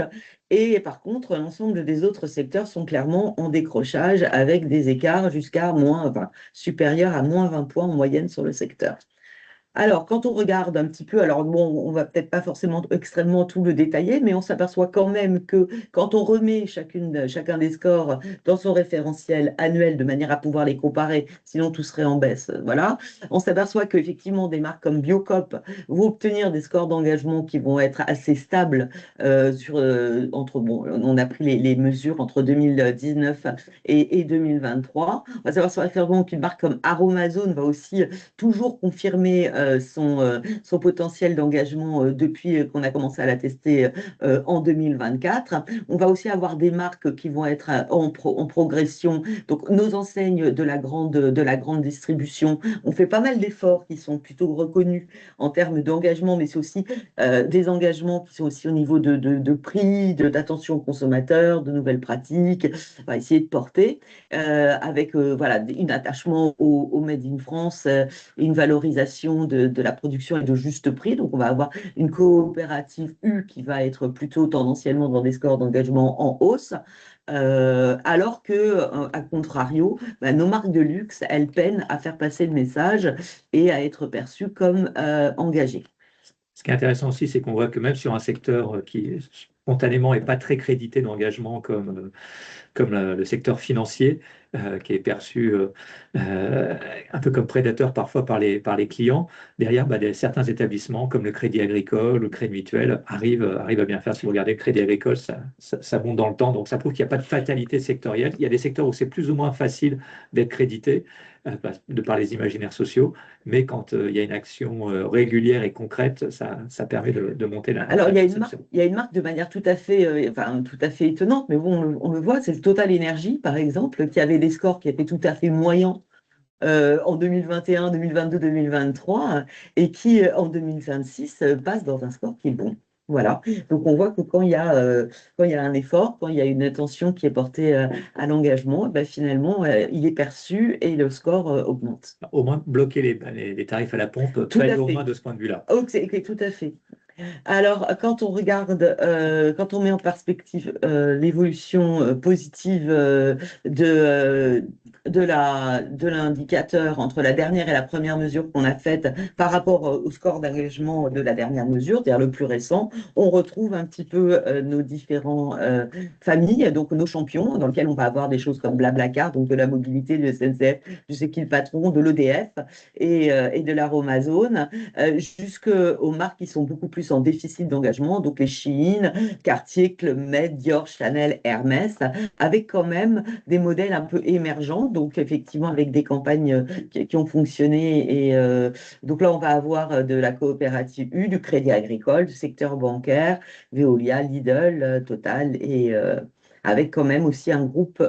Et par contre, l'ensemble des autres secteurs sont clairement en décrochage avec des écarts supérieurs à moins 20 points en moyenne sur le secteur. Alors, quand on regarde un petit peu, alors bon, on va peut-être pas forcément extrêmement tout le détailler, mais on s'aperçoit quand même que quand on remet chacun des scores dans son référentiel annuel de manière à pouvoir les comparer, sinon tout serait en baisse, voilà, on s'aperçoit qu'effectivement des marques comme Biocop vont obtenir des scores d'engagement qui vont être assez stables on a pris les mesures entre 2019 et 2023. On va savoir qu'une marque comme Aromazone va aussi toujours confirmer son potentiel d'engagement depuis qu'on a commencé à la tester en 2024. On va aussi avoir des marques qui vont être en progression. Donc, nos enseignes de la grande distribution ont fait pas mal d'efforts qui sont plutôt reconnus en termes d'engagement, mais c'est aussi des engagements qui sont aussi au niveau de prix, d'attention aux consommateurs, de nouvelles pratiques. On va essayer de porter avec un attachement au Made in France et une valorisation de la production et de juste prix. Donc, on va avoir une coopérative U qui va être plutôt tendanciellement dans des scores d'engagement en hausse, alors que, à contrario, nos marques de luxe, elles peinent à faire passer le message et à être perçues comme engagées. Ce qui est intéressant aussi, c'est qu'on voit que même sur un secteur qui spontanément n'est pas très crédité d'engagement comme le secteur financier, qui est perçu un peu comme prédateur parfois par les clients. Derrière, certains établissements comme le Crédit Agricole, le Crédit Mutuel arrivent à bien faire. Si vous regardez le Crédit Agricole, ça monte dans le temps, donc ça prouve qu'il n'y a pas de fatalité sectorielle. Il y a des secteurs où c'est plus ou moins facile d'être crédité de par les imaginaires sociaux, mais quand il y a une action régulière et concrète, ça permet de monter la Alors, perception. il y a une marque de manière tout à fait, tout à fait étonnante, mais bon, on le voit, c'est le Total Energy, par exemple, qui avait des scores qui étaient tout à fait moyens en 2021, 2022, 2023, et qui, en 2026, passe dans un score qui est bon. Voilà. Donc, on voit que quand il y a un effort, quand il y a une attention qui est portée à l'engagement, finalement, il est perçu et le score augmente. Au moins, bloquer les tarifs à la pompe Tout pèse à au fait. moins de ce point de vue-là. Oh, tout à fait. Alors, quand on regarde, quand on met en perspective l'évolution positive de l'indicateur entre la dernière et la première mesure qu'on a faite par rapport au score d'engagement de la dernière mesure, c'est-à-dire le plus récent, on retrouve un petit peu nos différentes familles, donc nos champions, dans lesquels on va avoir des choses comme Blablacar, donc de la mobilité, de SNCF, je sais qui le patron, de l'EDF et de l'Aromazone, jusqu'aux marques qui sont beaucoup plus en déficit d'engagement, donc les Shein, Cartier, Club Med, Dior, Chanel, Hermès, avec quand même des modèles un peu émergents, donc effectivement avec des campagnes qui ont fonctionné. Et donc là, on va avoir de la coopérative U, du Crédit Agricole, du secteur bancaire, Veolia, Lidl, Total, et avec quand même aussi un groupe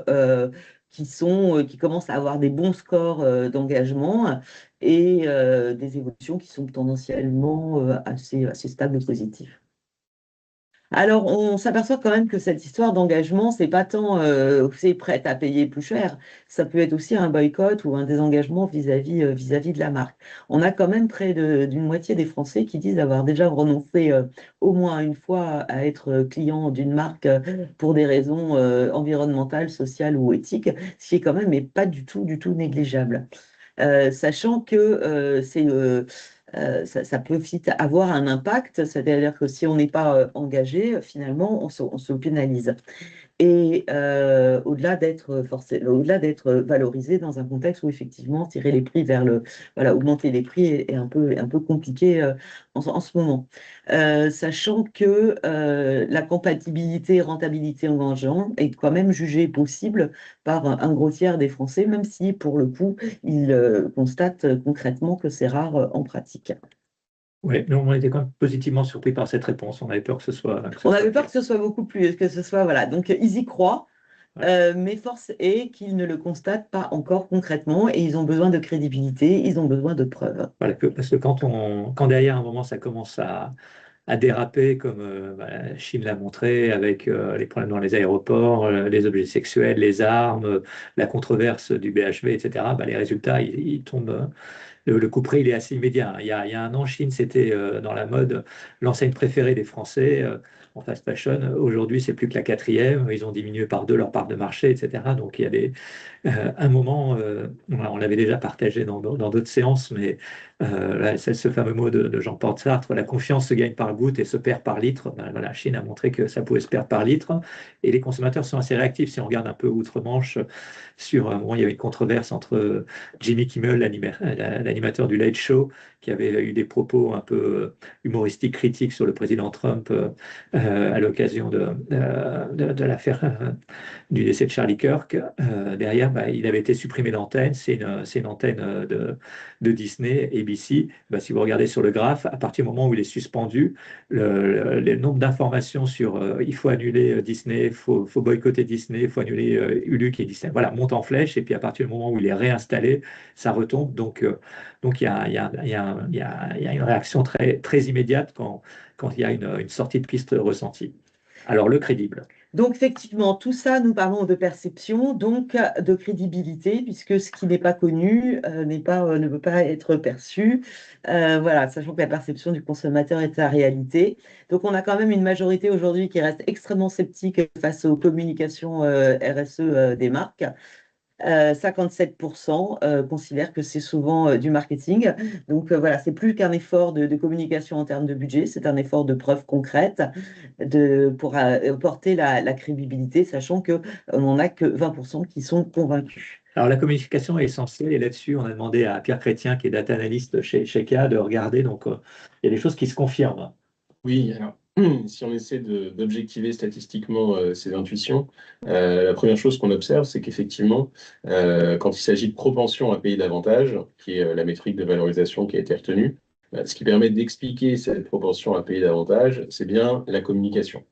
qui commencent à avoir des bons scores d'engagement et des évolutions qui sont tendanciellement assez stables et positives. Alors, on s'aperçoit quand même que cette histoire d'engagement, c'est pas tant c'est prêt à payer plus cher, ça peut être aussi un boycott ou un désengagement vis-à-vis de la marque. On a quand même près d'une moitié des Français qui disent avoir déjà renoncé au moins une fois à être client d'une marque pour des raisons environnementales, sociales ou éthiques, ce qui est quand même mais pas du tout négligeable. Sachant que ça peut vite avoir un impact, c'est-à-dire que si on n'est pas engagé, finalement, on se pénalise. Et au-delà d'être valorisé dans un contexte où effectivement tirer les prix augmenter les prix est un peu compliqué en ce moment. Sachant que la compatibilité rentabilité engageant est quand même jugée possible par un gros tiers des Français, même si pour le coup, ils constatent concrètement que c'est rare en pratique. Oui, mais on était quand même positivement surpris par cette réponse. On avait peur que ce soit. On avait peur que ce soit beaucoup plus, que ce soit, voilà. Donc, ils y croient, Ouais. mais force est qu'ils ne le constatent pas encore concrètement et ils ont besoin de crédibilité, ils ont besoin de preuves. Voilà, parce que quand derrière un moment ça commence à déraper, comme la Chine l'a montré, avec les problèmes dans les aéroports, les objets sexuels, les armes, la controverse du BHV, etc., les résultats, ils tombent. Le coup près, il est assez immédiat. Il y a un an, Chine, c'était dans la mode l'enseigne préférée des Français en fast fashion. Aujourd'hui, c'est plus que la quatrième. Ils ont diminué par deux leur part de marché, etc. Donc, il y a un moment, on l'avait déjà partagé dans d'autres séances, mais là, c'est ce fameux mot de Jean-Paul Sartre, la confiance se gagne par goutte et se perd par litre. La Chine a montré que ça pouvait se perdre par litre. Et les consommateurs sont assez réactifs. Si on regarde un peu outre-Manche, sur un moment, il y avait une controverse entre Jimmy Kimmel, l'animateur du Late Show, qui avait eu des propos un peu humoristiques, critiques sur le président Trump à l'occasion de l'affaire du décès de Charlie Kirk. Derrière, il avait été supprimé d'antenne. C'est une antenne de Disney, ABC. Si vous regardez sur le graphe, à partir du moment où il est suspendu, le nombre d'informations sur il faut annuler Disney, il faut boycotter Disney, il faut annuler Hulu qui est Disney, voilà, monte en flèche. Et puis à partir du moment où il est réinstallé, ça retombe. Donc il y a une réaction très, très immédiate quand il y a une sortie de piste ressentie. Alors, le crédible. Donc, effectivement, tout ça, nous parlons de perception, donc de crédibilité, puisque ce qui n'est pas connu ne peut pas être perçu. Voilà, sachant que la perception du consommateur est sa réalité. Donc, on a quand même une majorité aujourd'hui qui reste extrêmement sceptique face aux communications RSE des marques. 57% considèrent que c'est souvent du marketing. Donc voilà, c'est plus qu'un effort de communication en termes de budget, c'est un effort de preuves concrètes pour porter la crédibilité, sachant qu'on n'a que 20% qui sont convaincus. Alors, la communication est essentielle et là-dessus, on a demandé à Pierre Chrétien, qui est data analyst chez KEA, de regarder. Donc, il y a des choses qui se confirment. Oui, alors, si on essaie d'objectiver statistiquement ces intuitions, la première chose qu'on observe, c'est qu'effectivement, quand il s'agit de propension à payer davantage, qui est la métrique de valorisation qui a été retenue, ce qui permet d'expliquer cette propension à payer davantage, c'est bien la communication.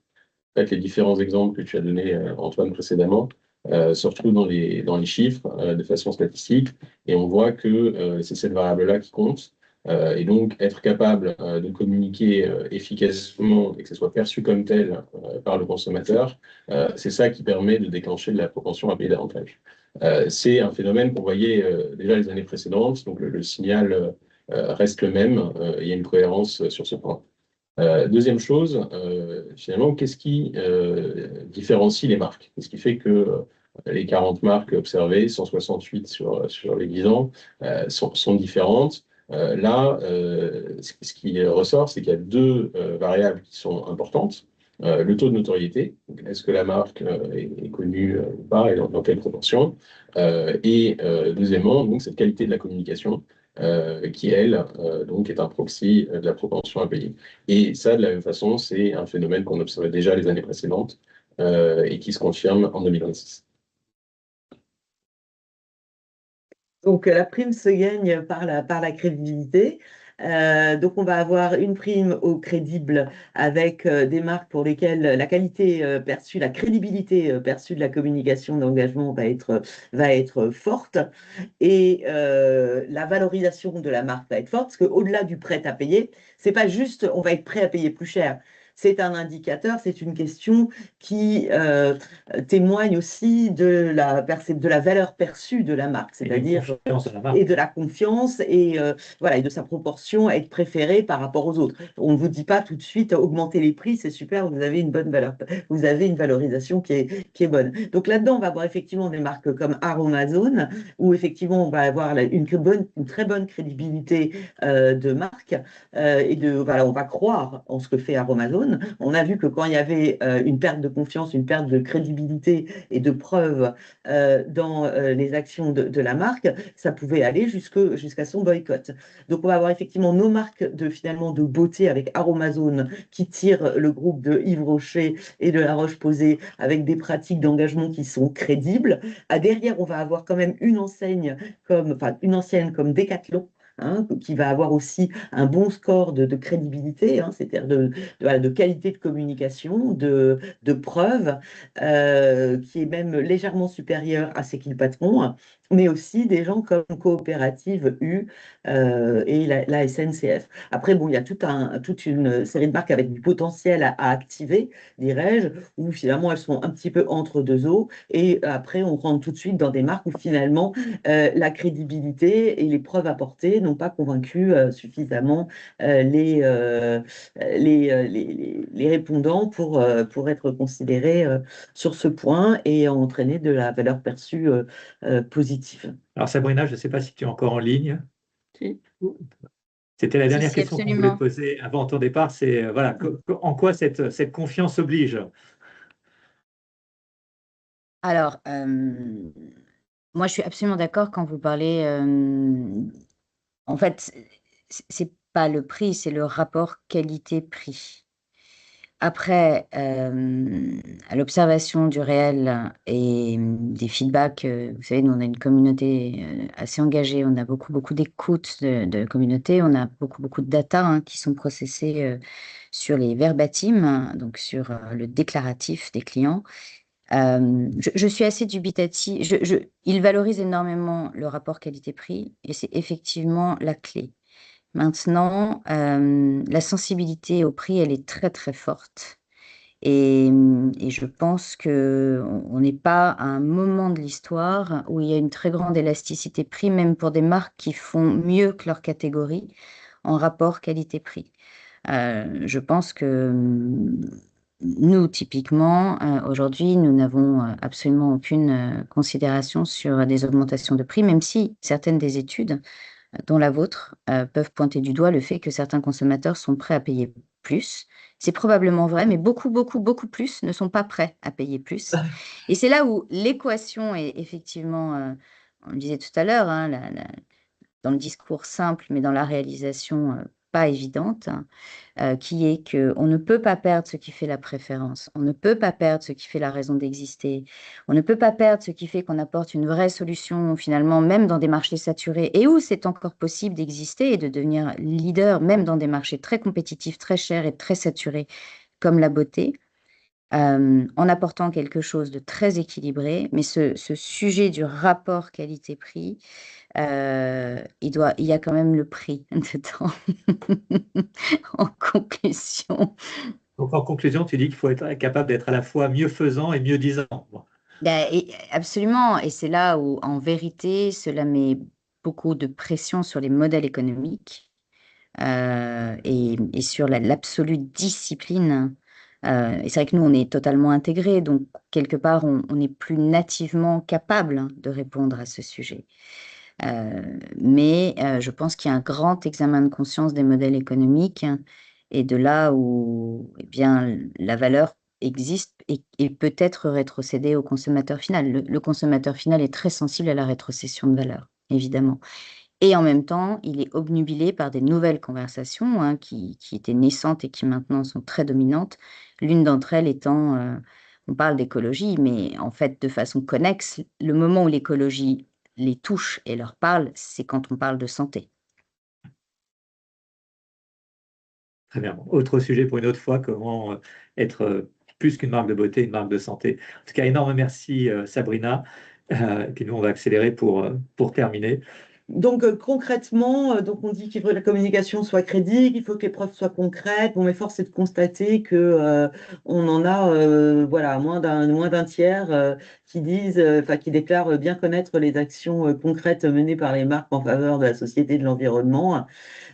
En fait, les différents exemples que tu as donnés, Antoine, précédemment, se retrouvent dans les chiffres de façon statistique, et on voit que c'est cette variable-là qui compte. Et donc, être capable de communiquer efficacement et que ce soit perçu comme tel par le consommateur, c'est ça qui permet de déclencher de la propension à payer davantage. C'est un phénomène qu'on voyait déjà les années précédentes, donc le signal reste le même, il y a une cohérence sur ce point. Deuxième chose, finalement, qu'est-ce qui différencie les marques? Qu'est-ce qui fait que les 40 marques observées, 168 sur les 10 ans, sont différentes? Là, ce qui ressort, c'est qu'il y a deux variables qui sont importantes. Le taux de notoriété, est-ce que la marque est connue ou pas et dans quelle proportion? Et deuxièmement, donc, cette qualité de la communication qui, elle, donc est un proxy de la propension à payer. Et ça, de la même façon, c'est un phénomène qu'on observait déjà les années précédentes et qui se confirme en 2026. Donc, la prime se gagne par la crédibilité. Donc, on va avoir une prime au crédible avec des marques pour lesquelles la qualité perçue, la crédibilité perçue de la communication d'engagement va être forte et la valorisation de la marque va être forte parce qu'au-delà du prêt à payer, c'est pas juste on va être prêt à payer plus cher. C'est un indicateur, c'est une question qui témoigne aussi de la valeur perçue de la marque, c'est-à-dire et de la confiance et voilà et de sa proportion à être préférée par rapport aux autres. On ne vous dit pas tout de suite augmenter les prix, c'est super, vous avez une bonne valeur, vous avez une valorisation qui est bonne. Donc là-dedans, on va avoir effectivement des marques comme Aromazone où effectivement on va avoir une très bonne crédibilité de marque et voilà, on va croire en ce que fait Aromazone. On a vu que quand il y avait une perte de confiance, une perte de crédibilité et de preuves dans les actions de la marque, ça pouvait aller jusqu'à son boycott. Donc on va avoir effectivement nos marques finalement de beauté avec Aromazone qui tirent le groupe de Yves Rocher et de La Roche-Posay avec des pratiques d'engagement qui sont crédibles. Derrière, on va avoir quand même une ancienne comme Decathlon, qui va avoir aussi un bon score de crédibilité, c'est-à-dire de qualité de communication, de preuves, qui est même légèrement supérieur à C'est qui le patron, mais aussi des gens comme Coopérative U et la SNCF. Après, bon, il y a toute une série de marques avec du potentiel à activer, dirais-je, où finalement elles sont un petit peu entre deux eaux, et après on rentre tout de suite dans des marques où finalement la crédibilité et les preuves apportées n'ont pas convaincu suffisamment les répondants pour être considérés sur ce point et entraîner de la valeur perçue positive. Alors, Sabrina, je ne sais pas si tu es encore en ligne. Si. C'était la dernière Si, question qu'on voulait absolument. te poser avant ton départ, c'est voilà, en quoi cette confiance oblige? Alors, moi, je suis absolument d'accord quand vous parlez. En fait, c'est pas le prix, c'est le rapport qualité-prix. Après, à l'observation du réel et des feedbacks, vous savez, nous, on a une communauté assez engagée, on a beaucoup d'écoute de communauté, on a beaucoup de data qui sont processées sur les verbatim, donc sur le déclaratif des clients. Je suis assez dubitative. Il valorise énormément le rapport qualité-prix et c'est effectivement la clé. Maintenant, la sensibilité au prix, elle est très forte. Et je pense qu'on n'est pas à un moment de l'histoire où il y a une très grande élasticité prix, même pour des marques qui font mieux que leur catégorie en rapport qualité-prix. Je pense que nous, typiquement, aujourd'hui, nous n'avons absolument aucune considération sur des augmentations de prix, même si certaines des études, dont la vôtre, peuvent pointer du doigt le fait que certains consommateurs sont prêts à payer plus. C'est probablement vrai, mais beaucoup, beaucoup, beaucoup plus ne sont pas prêts à payer plus. Et c'est là où l'équation est effectivement, on le disait tout à l'heure, hein, dans le discours simple, mais dans la réalisation pas évidente, qui est qu'on ne peut pas perdre ce qui fait la préférence, on ne peut pas perdre ce qui fait la raison d'exister, on ne peut pas perdre ce qui fait qu'on apporte une vraie solution finalement, même dans des marchés saturés et où c'est encore possible d'exister et de devenir leader, même dans des marchés très compétitifs, très chers et très saturés, comme la beauté. En apportant quelque chose de très équilibré, mais ce sujet du rapport qualité-prix, il y a quand même le prix dedans. En conclusion. Donc, en conclusion, tu dis qu'il faut être capable d'être à la fois mieux faisant et mieux disant. Bon. Absolument, et c'est là où, en vérité, cela met beaucoup de pression sur les modèles économiques et sur l'absolue discipline. Et c'est vrai que nous, on est totalement intégrés, donc quelque part, on n'est plus nativement capable de répondre à ce sujet. Mais je pense qu'il y a un grand examen de conscience des modèles économiques et de là où eh bien, la valeur existe et peut être rétrocédée au consommateur final. Le consommateur final est très sensible à la rétrocession de valeur, évidemment. Et en même temps, il est obnubilé par des nouvelles conversations hein, qui étaient naissantes et qui maintenant sont très dominantes. L'une d'entre elles étant, on parle d'écologie, mais en fait, de façon connexe, le moment où l'écologie les touche et leur parle, c'est quand on parle de santé. Très bien. Autre sujet pour une autre fois, comment être plus qu'une marque de beauté, une marque de santé. En tout cas, énorme merci Sabrina. Et puis nous, on va accélérer pour terminer. Donc concrètement, donc on dit qu'il faut que la communication soit crédible, il faut que les preuves soient concrètes. Bon, mais force est de constater que on en a voilà moins d'un tiers qui disent, enfin qui déclarent bien connaître les actions concrètes menées par les marques en faveur de la société et de l'environnement.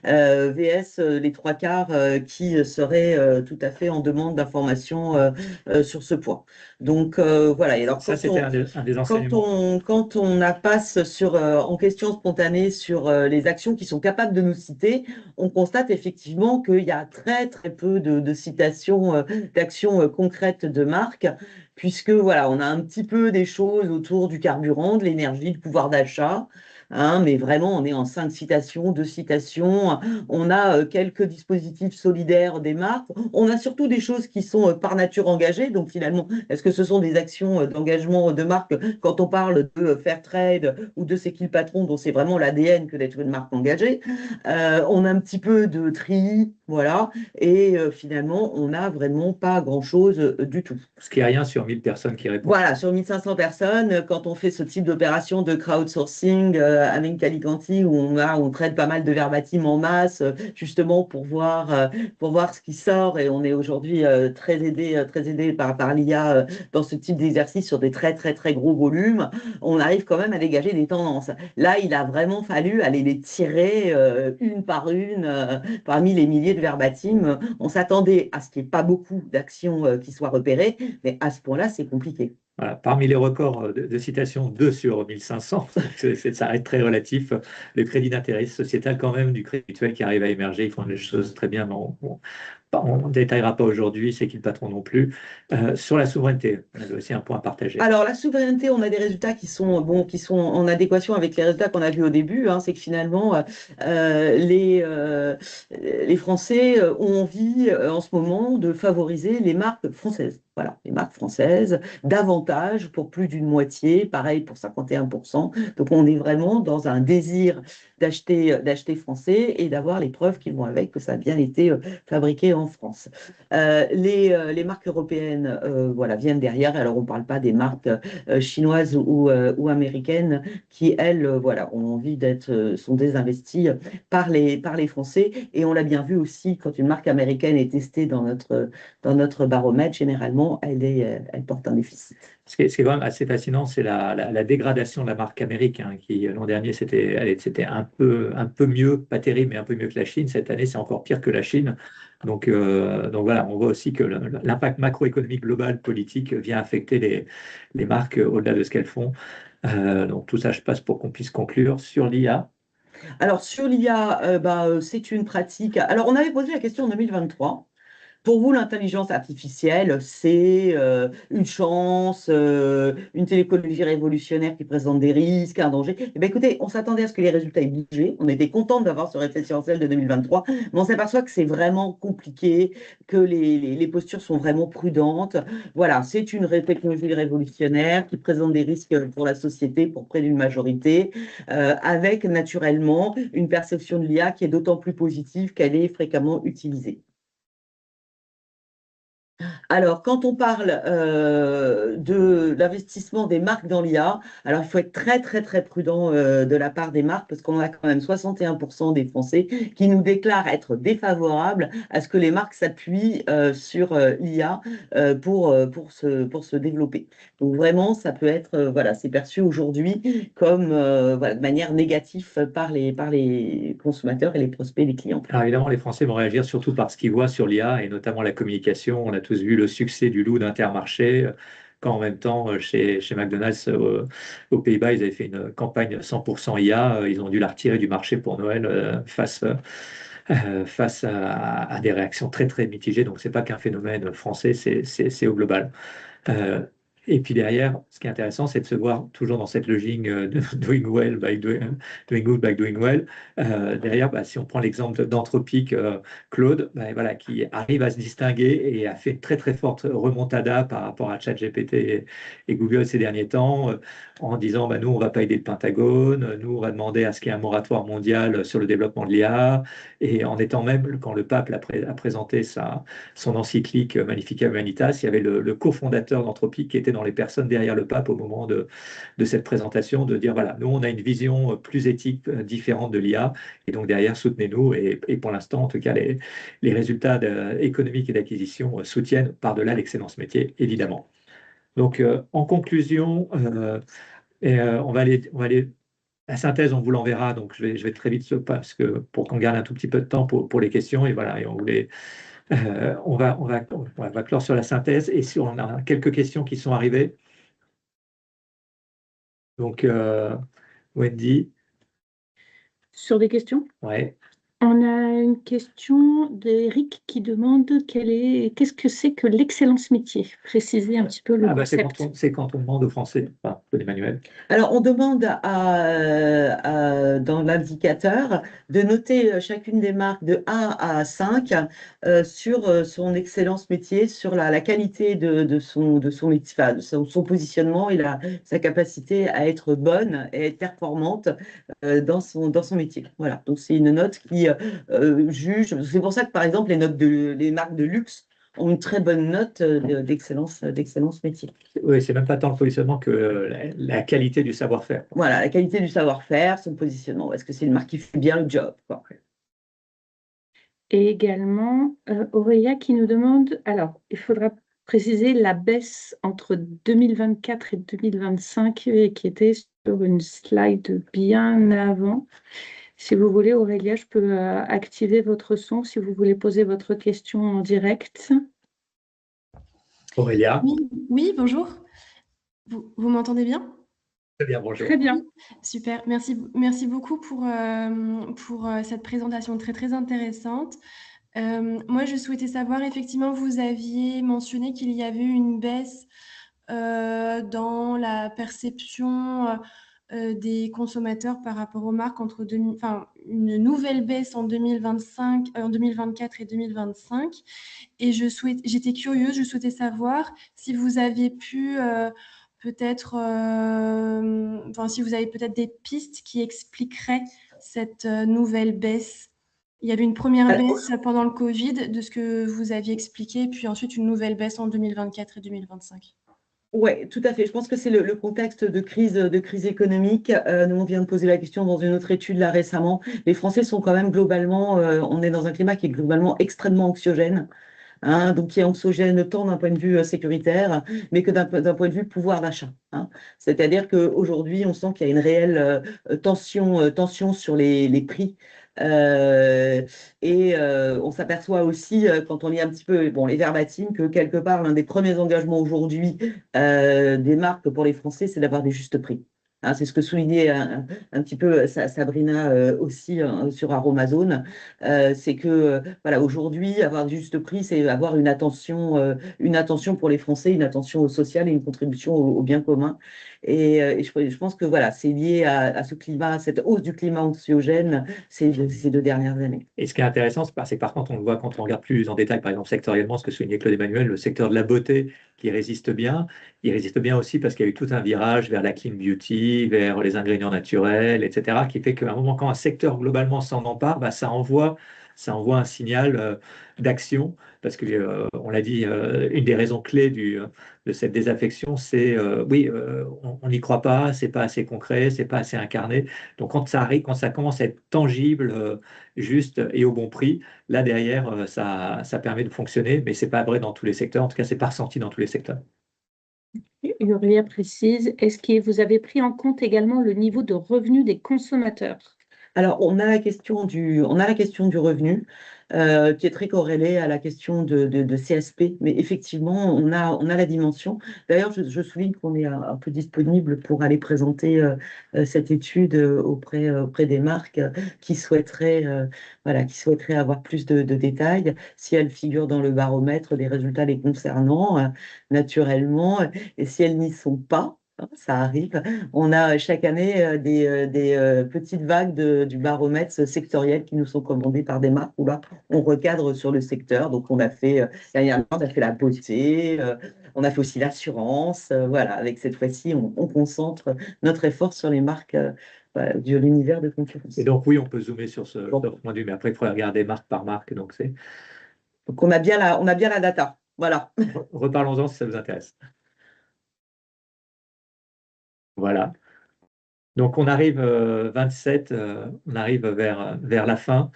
VS les trois quarts qui seraient tout à fait en demande d'informations sur ce point. Donc voilà. Et alors Ça, c'était un des enseignements. quand on passe en question spontanée sur les actions qui sont capables de nous citer, on constate effectivement qu'il y a très très peu de citations d'actions concrètes de marques, puisque voilà, on a un petit peu des choses autour du carburant, de l'énergie, du pouvoir d'achat. Hein, mais vraiment, on est en 5 citations, 2 citations. On a quelques dispositifs solidaires des marques. On a surtout des choses qui sont par nature engagées. Donc finalement, est-ce que ce sont des actions d'engagement de marque quand on parle de Fairtrade ou de C'est qui le patron, dont c'est vraiment l'ADN que d'être une marque engagée. On a un petit peu de tri, voilà. Et finalement, on n'a vraiment pas grand-chose du tout. Parce qu'il n'y a rien sur 1000 personnes qui répondent. Voilà, sur 1500 personnes, quand on fait ce type d'opération de crowdsourcing avec Calicanti, où on traite pas mal de verbatim en masse, justement pour voir ce qui sort. Et on est aujourd'hui très aidé par l'IA dans ce type d'exercice sur des très, très, très gros volumes. On arrive quand même à dégager des tendances. Là, il a vraiment fallu aller les tirer une par une parmi les milliers de verbatim. On s'attendait à ce qu'il n'y ait pas beaucoup d'actions qui soient repérées, mais à ce point-là, c'est compliqué. Voilà. Parmi les records de citations, 2 sur 1500, ça reste très relatif. Le crédit d'intérêt sociétal, quand même, du crédit mutuel qui arrive à émerger, ils font des choses très bien, mais on ne détaillera pas aujourd'hui, c'est qui le patron non plus. Sur la souveraineté, on avait aussi un point à partager. Alors, la souveraineté, on a des résultats qui sont en adéquation avec les résultats qu'on a vus au début. Hein. C'est que finalement, les Français ont envie en ce moment de favoriser les marques françaises. Voilà, les marques françaises, davantage pour plus d'une moitié, pareil pour 51%. Donc, on est vraiment dans un désir d'acheter français et d'avoir les preuves qui vont avec que ça a bien été fabriqué en en France. Les marques européennes voilà, viennent derrière. Alors, on ne parle pas des marques chinoises ou américaines qui, elles, voilà, ont envie sont désinvesties par les Français. Et on l'a bien vu aussi, quand une marque américaine est testée dans notre baromètre, généralement, elle porte un déficit. Ce qui est quand même assez fascinant, c'est la dégradation de la marque Amérique, hein, qui l'an dernier c'était un peu mieux, pas terrible, mais un peu mieux que la Chine. Cette année, c'est encore pire que la Chine. Donc voilà, on voit aussi que l'impact macroéconomique global politique vient affecter les marques au-delà de ce qu'elles font. Donc tout ça, je passe pour qu'on puisse conclure sur l'IA. Alors, sur l'IA, c'est une pratique. Alors, on avait posé la question en 2023. Pour vous, l'intelligence artificielle, c'est une chance, une technologie révolutionnaire qui présente des risques, un danger. Eh bien, écoutez, on s'attendait à ce que les résultats aient bougé. On était content d'avoir ce référentiel de 2023, mais on s'aperçoit que c'est vraiment compliqué, que les postures sont vraiment prudentes. Voilà, c'est une technologie révolutionnaire qui présente des risques pour la société, pour près d'une majorité, avec naturellement une perception de l'IA qui est d'autant plus positive qu'elle est fréquemment utilisée. Alors, quand on parle de l'investissement des marques dans l'IA, alors il faut être très, très, très prudent de la part des marques parce qu'on a quand même 61% des Français qui nous déclarent être défavorables à ce que les marques s'appuient sur l'IA pour se développer. Donc, vraiment, ça peut être, voilà, c'est perçu aujourd'hui comme voilà, de manière négative par les consommateurs et les prospects des clients. Alors évidemment, les Français vont réagir surtout par ce qu'ils voient sur l'IA et notamment la communication. On a tous vu le succès du loup d'Intermarché, quand en même temps, chez McDonald's aux Pays-Bas, ils avaient fait une campagne 100% IA. Ils ont dû la retirer du marché pour Noël face à des réactions très très mitigées. Donc, ce n'est pas qu'un phénomène français, c'est au global. Euh, et puis derrière, ce qui est intéressant, c'est de se voir toujours dans cette logique de doing well by doing good by doing well. Derrière, si on prend l'exemple d'Anthropic, Claude, voilà, qui arrive à se distinguer et a fait une très très forte remontada par rapport à ChatGPT et Google ces derniers temps, en disant nous, on ne va pas aider le Pentagone, nous, on va demander à ce qu'il y ait un moratoire mondial sur le développement de l'IA, et en étant même, quand le pape a présenté son encyclique Magnificat Humanitas, il y avait le cofondateur d'Anthropic qui était dans les personnes derrière le pape au moment de cette présentation, de dire voilà, nous on a une vision plus éthique, différente de l'IA, et donc derrière soutenez-nous, et pour l'instant en tout cas les résultats économiques et d'acquisition soutiennent par-delà l'excellence métier, évidemment. Donc en conclusion, on va aller la synthèse, on vous l'enverra, donc je vais très vite parce que pour qu'on garde un tout petit peu de temps pour les questions, et voilà, et on va clore sur la synthèse et si on a quelques questions qui sont arrivées. Donc, Wendy. Sur des questions? Ouais. On a une question d'Eric qui demande qu'est-ce que c'est que l'excellence métier? Préciser un petit peu le concept. C'est quand on demande aux Français, enfin, Emmanuel. Alors, on demande dans l'indicateur de noter chacune des marques de 1 à 5 sur son excellence métier, sur la qualité de son métier, enfin, son positionnement et sa capacité à être bonne et être performante dans son métier. Voilà, donc c'est une note qui juge. C'est pour ça que, par exemple, les marques de luxe ont une très bonne note d'excellence métier. Oui, c'est même pas tant le positionnement que la qualité du savoir-faire. Voilà, la qualité du savoir-faire, son positionnement. Est-ce que c'est une marque qui fait bien le job, quoi. Et également, Aurélia qui nous demande, alors, il faudra préciser la baisse entre 2024 et 2025 qui était sur une slide bien avant. Si vous voulez, Aurélia, je peux activer votre son si vous voulez poser votre question en direct. Aurélia. Oui, bonjour. Vous m'entendez bien? Très bien, bonjour. Très bien. Super, merci beaucoup pour cette présentation très, très intéressante. Moi, je souhaitais savoir, effectivement, vous aviez mentionné qu'il y avait une baisse dans la perception des consommateurs par rapport aux marques une nouvelle baisse en 2024 et 2025. Et j'étais curieuse, je souhaitais savoir si vous aviez pu si vous avez peut-être des pistes qui expliqueraient cette nouvelle baisse Il y avait une première Alors, baisse pendant le Covid, de ce que vous aviez expliqué, puis ensuite une nouvelle baisse en 2024 et 2025. ouais, tout à fait. Je pense que c'est le contexte de crise économique. Nous, on vient de poser la question dans une autre étude là récemment. Les Français sont quand même globalement, on est dans un climat qui est globalement extrêmement anxiogène, hein, donc qui est anxiogène tant d'un point de vue sécuritaire, mais que d'un point de vue pouvoir d'achat, hein. C'est-à-dire qu'aujourd'hui, on sent qu'il y a une réelle tension sur les prix. On s'aperçoit aussi, quand on lit un petit peu bon, les verbatims, que quelque part, l'un des premiers engagements aujourd'hui des marques pour les Français, c'est d'avoir des justes prix. Hein, c'est ce que soulignait un petit peu Sabrina aussi sur Aromazone. C'est que voilà, aujourd'hui, avoir du juste prix, c'est avoir une attention pour les Français, une attention au social et une contribution au bien commun. Je pense que voilà, c'est lié à ce climat, à cette hausse du climat anxiogène ces 2 dernières années. Et ce qui est intéressant, c'est que par contre, on le voit quand on regarde plus en détail, par exemple sectoriellement, ce que soulignait Claude Emmanuel, le secteur de la beauté qui résiste bien. Il résiste bien aussi parce qu'il y a eu tout un virage vers la clean beauty, vers les ingrédients naturels, etc., qui fait qu'à un moment, quand un secteur globalement s'en empare, bah, ça envoie un signal d'action, parce que, on l'a dit, une des raisons clés de cette désaffection, c'est oui, on n'y croit pas, c'est pas assez concret, c'est pas assez incarné. Donc quand ça arrive, quand ça commence à être tangible, juste et au bon prix, là derrière, ça permet de fonctionner, mais c'est pas vrai dans tous les secteurs. En tout cas, c'est pas ressenti dans tous les secteurs. Aurélia précise, est-ce que vous avez pris en compte également le niveau de revenu des consommateurs? Alors, on a la question du revenu qui est très corrélée à la question de CSP, mais effectivement, on a la dimension. D'ailleurs, je souligne qu'on est un peu disponible pour aller présenter cette étude auprès des marques qui souhaiteraient avoir plus de détails. Si elles figurent dans le baromètre des résultats les concernant, naturellement, et si elles n'y sont pas, hein, ça arrive. On a chaque année des petites vagues du baromètre sectoriel qui nous sont commandées par des marques où là, on recadre sur le secteur. Donc, on a fait, dernièrement, on a fait la beauté, on a fait aussi l'assurance. Voilà, avec cette fois-ci, on concentre notre effort sur les marques de l'univers de concurrence. Et donc oui, on peut zoomer sur ce Bon. point de vue, mais après, il faut regarder marque par marque. Donc Donc, on a bien la data. Voilà. reparlons-en si ça vous intéresse. Voilà. Donc on arrive 27, on arrive vers la fin.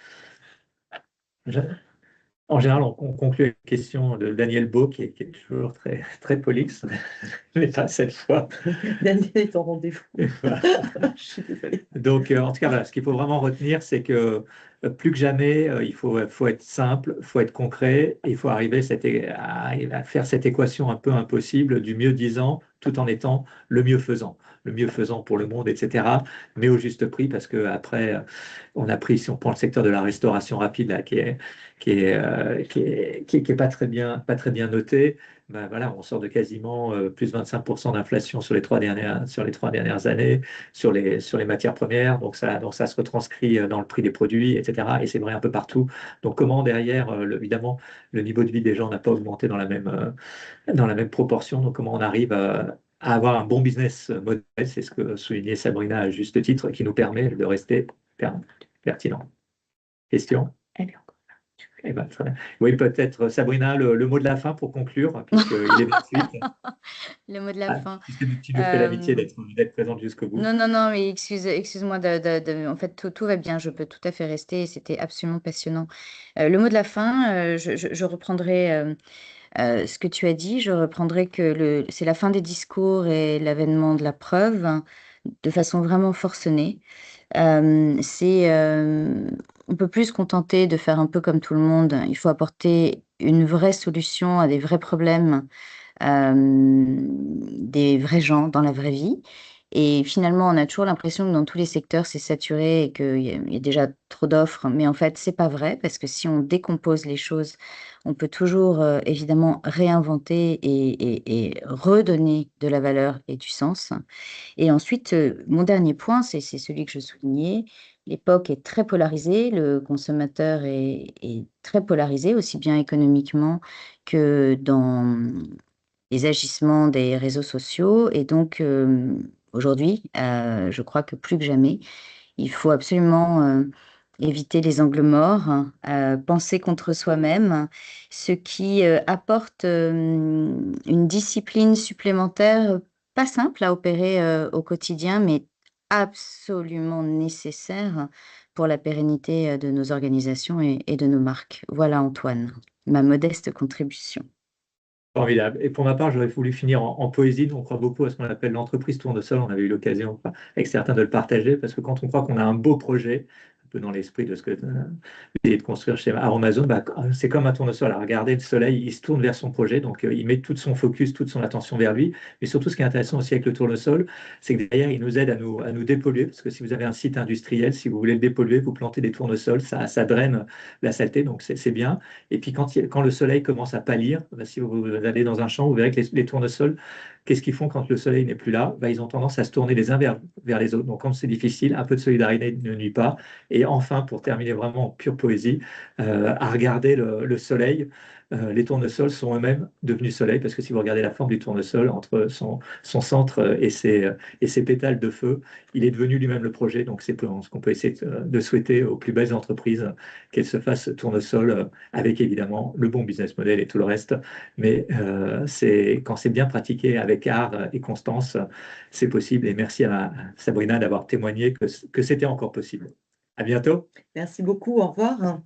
En général, on conclut avec une question de Daniel Beau, qui est toujours très, très prolixe, mais pas cette fois. Daniel est en rendez-vous. Voilà. Je suis désolée. Donc, en tout cas, voilà, ce qu'il faut vraiment retenir, c'est que plus que jamais, il faut être simple, il faut être concret, et il faut arriver à faire cette équation un peu impossible du mieux disant tout en étant le mieux faisant. Le mieux faisant pour le monde, etc., mais au juste prix, parce que après, on a pris, si on prend le secteur de la restauration rapide, là, qui est pas très bien noté, ben voilà, on sort de quasiment plus 25% d'inflation sur les 3 dernières années sur les matières premières, donc ça se retranscrit dans le prix des produits, etc. Et c'est vrai un peu partout. Donc comment derrière, évidemment, le niveau de vie des gens n'a pas augmenté dans la même proportion, donc comment on arrive à avoir un bon business model, c'est ce que soulignait Sabrina à juste titre, qui nous permet de rester pertinent. Question? Elle est encore là. Eh ben, très bien. Oui, peut-être Sabrina, le mot de la fin pour conclure, puisqu'il est 28. Le mot de la fin. Puisque tu nous fais l'amitié d'être présente jusqu'au bout. Non, mais excuse-moi, en fait, tout va bien, je peux tout à fait rester, c'était absolument passionnant. Le mot de la fin, je reprendrai ce que tu as dit, je reprendrai que c'est la fin des discours et l'avènement de la preuve, hein, de façon vraiment forcenée. On peut plus se contenter de faire un peu comme tout le monde, il faut apporter une vraie solution à des vrais problèmes des vrais gens dans la vraie vie. Et finalement, on a toujours l'impression que dans tous les secteurs, c'est saturé et qu'il y a déjà trop d'offres. Mais en fait, c'est pas vrai parce que si on décompose les choses, on peut toujours évidemment réinventer et redonner de la valeur et du sens. Et ensuite, mon dernier point, c'est celui que je soulignais. L'époque est très polarisée, le consommateur est très polarisé, aussi bien économiquement que dans les agissements des réseaux sociaux. Et donc, aujourd'hui, je crois que plus que jamais, il faut absolument éviter les angles morts, penser contre soi-même, ce qui apporte une discipline supplémentaire, pas simple à opérer au quotidien, mais absolument nécessaire pour la pérennité de nos organisations et de nos marques. Voilà, Antoine, ma modeste contribution. Formidable. Et pour ma part, j'aurais voulu finir en poésie. On croit beaucoup à ce qu'on appelle l'entreprise tournesol. On avait eu l'occasion avec certains de le partager parce que quand on croit qu'on a un beau projet, un peu dans l'esprit de ce que essayé de construire chez Aromazone, c'est comme un tournesol. À regarder le soleil, il se tourne vers son projet, donc il met tout son focus, toute son attention vers lui. Mais surtout, ce qui est intéressant aussi avec le tournesol, c'est que derrière, il nous aide à nous dépolluer. Parce que si vous avez un site industriel, si vous voulez le dépolluer, vous plantez des tournesols, ça draine la saleté, donc c'est bien. Et puis quand le soleil commence à pâlir, si vous allez dans un champ, vous verrez que les tournesols, qu'est-ce qu'ils font quand le soleil n'est plus là? Ils ont tendance à se tourner les uns vers les autres. Donc quand c'est difficile, un peu de solidarité ne nuit pas. Et enfin, pour terminer vraiment en pure poésie, à regarder le soleil. Les tournesols sont eux-mêmes devenus soleil parce que si vous regardez la forme du tournesol entre son centre et ses pétales de feu, il est devenu lui-même le projet. Donc c'est ce qu'on peut essayer de souhaiter aux plus belles entreprises, qu'elles se fassent tournesol avec évidemment le bon business model et tout le reste. Mais quand c'est bien pratiqué avec art et constance, c'est possible. Et merci à Sabrina d'avoir témoigné que c'était encore possible. À bientôt. Merci beaucoup. Au revoir.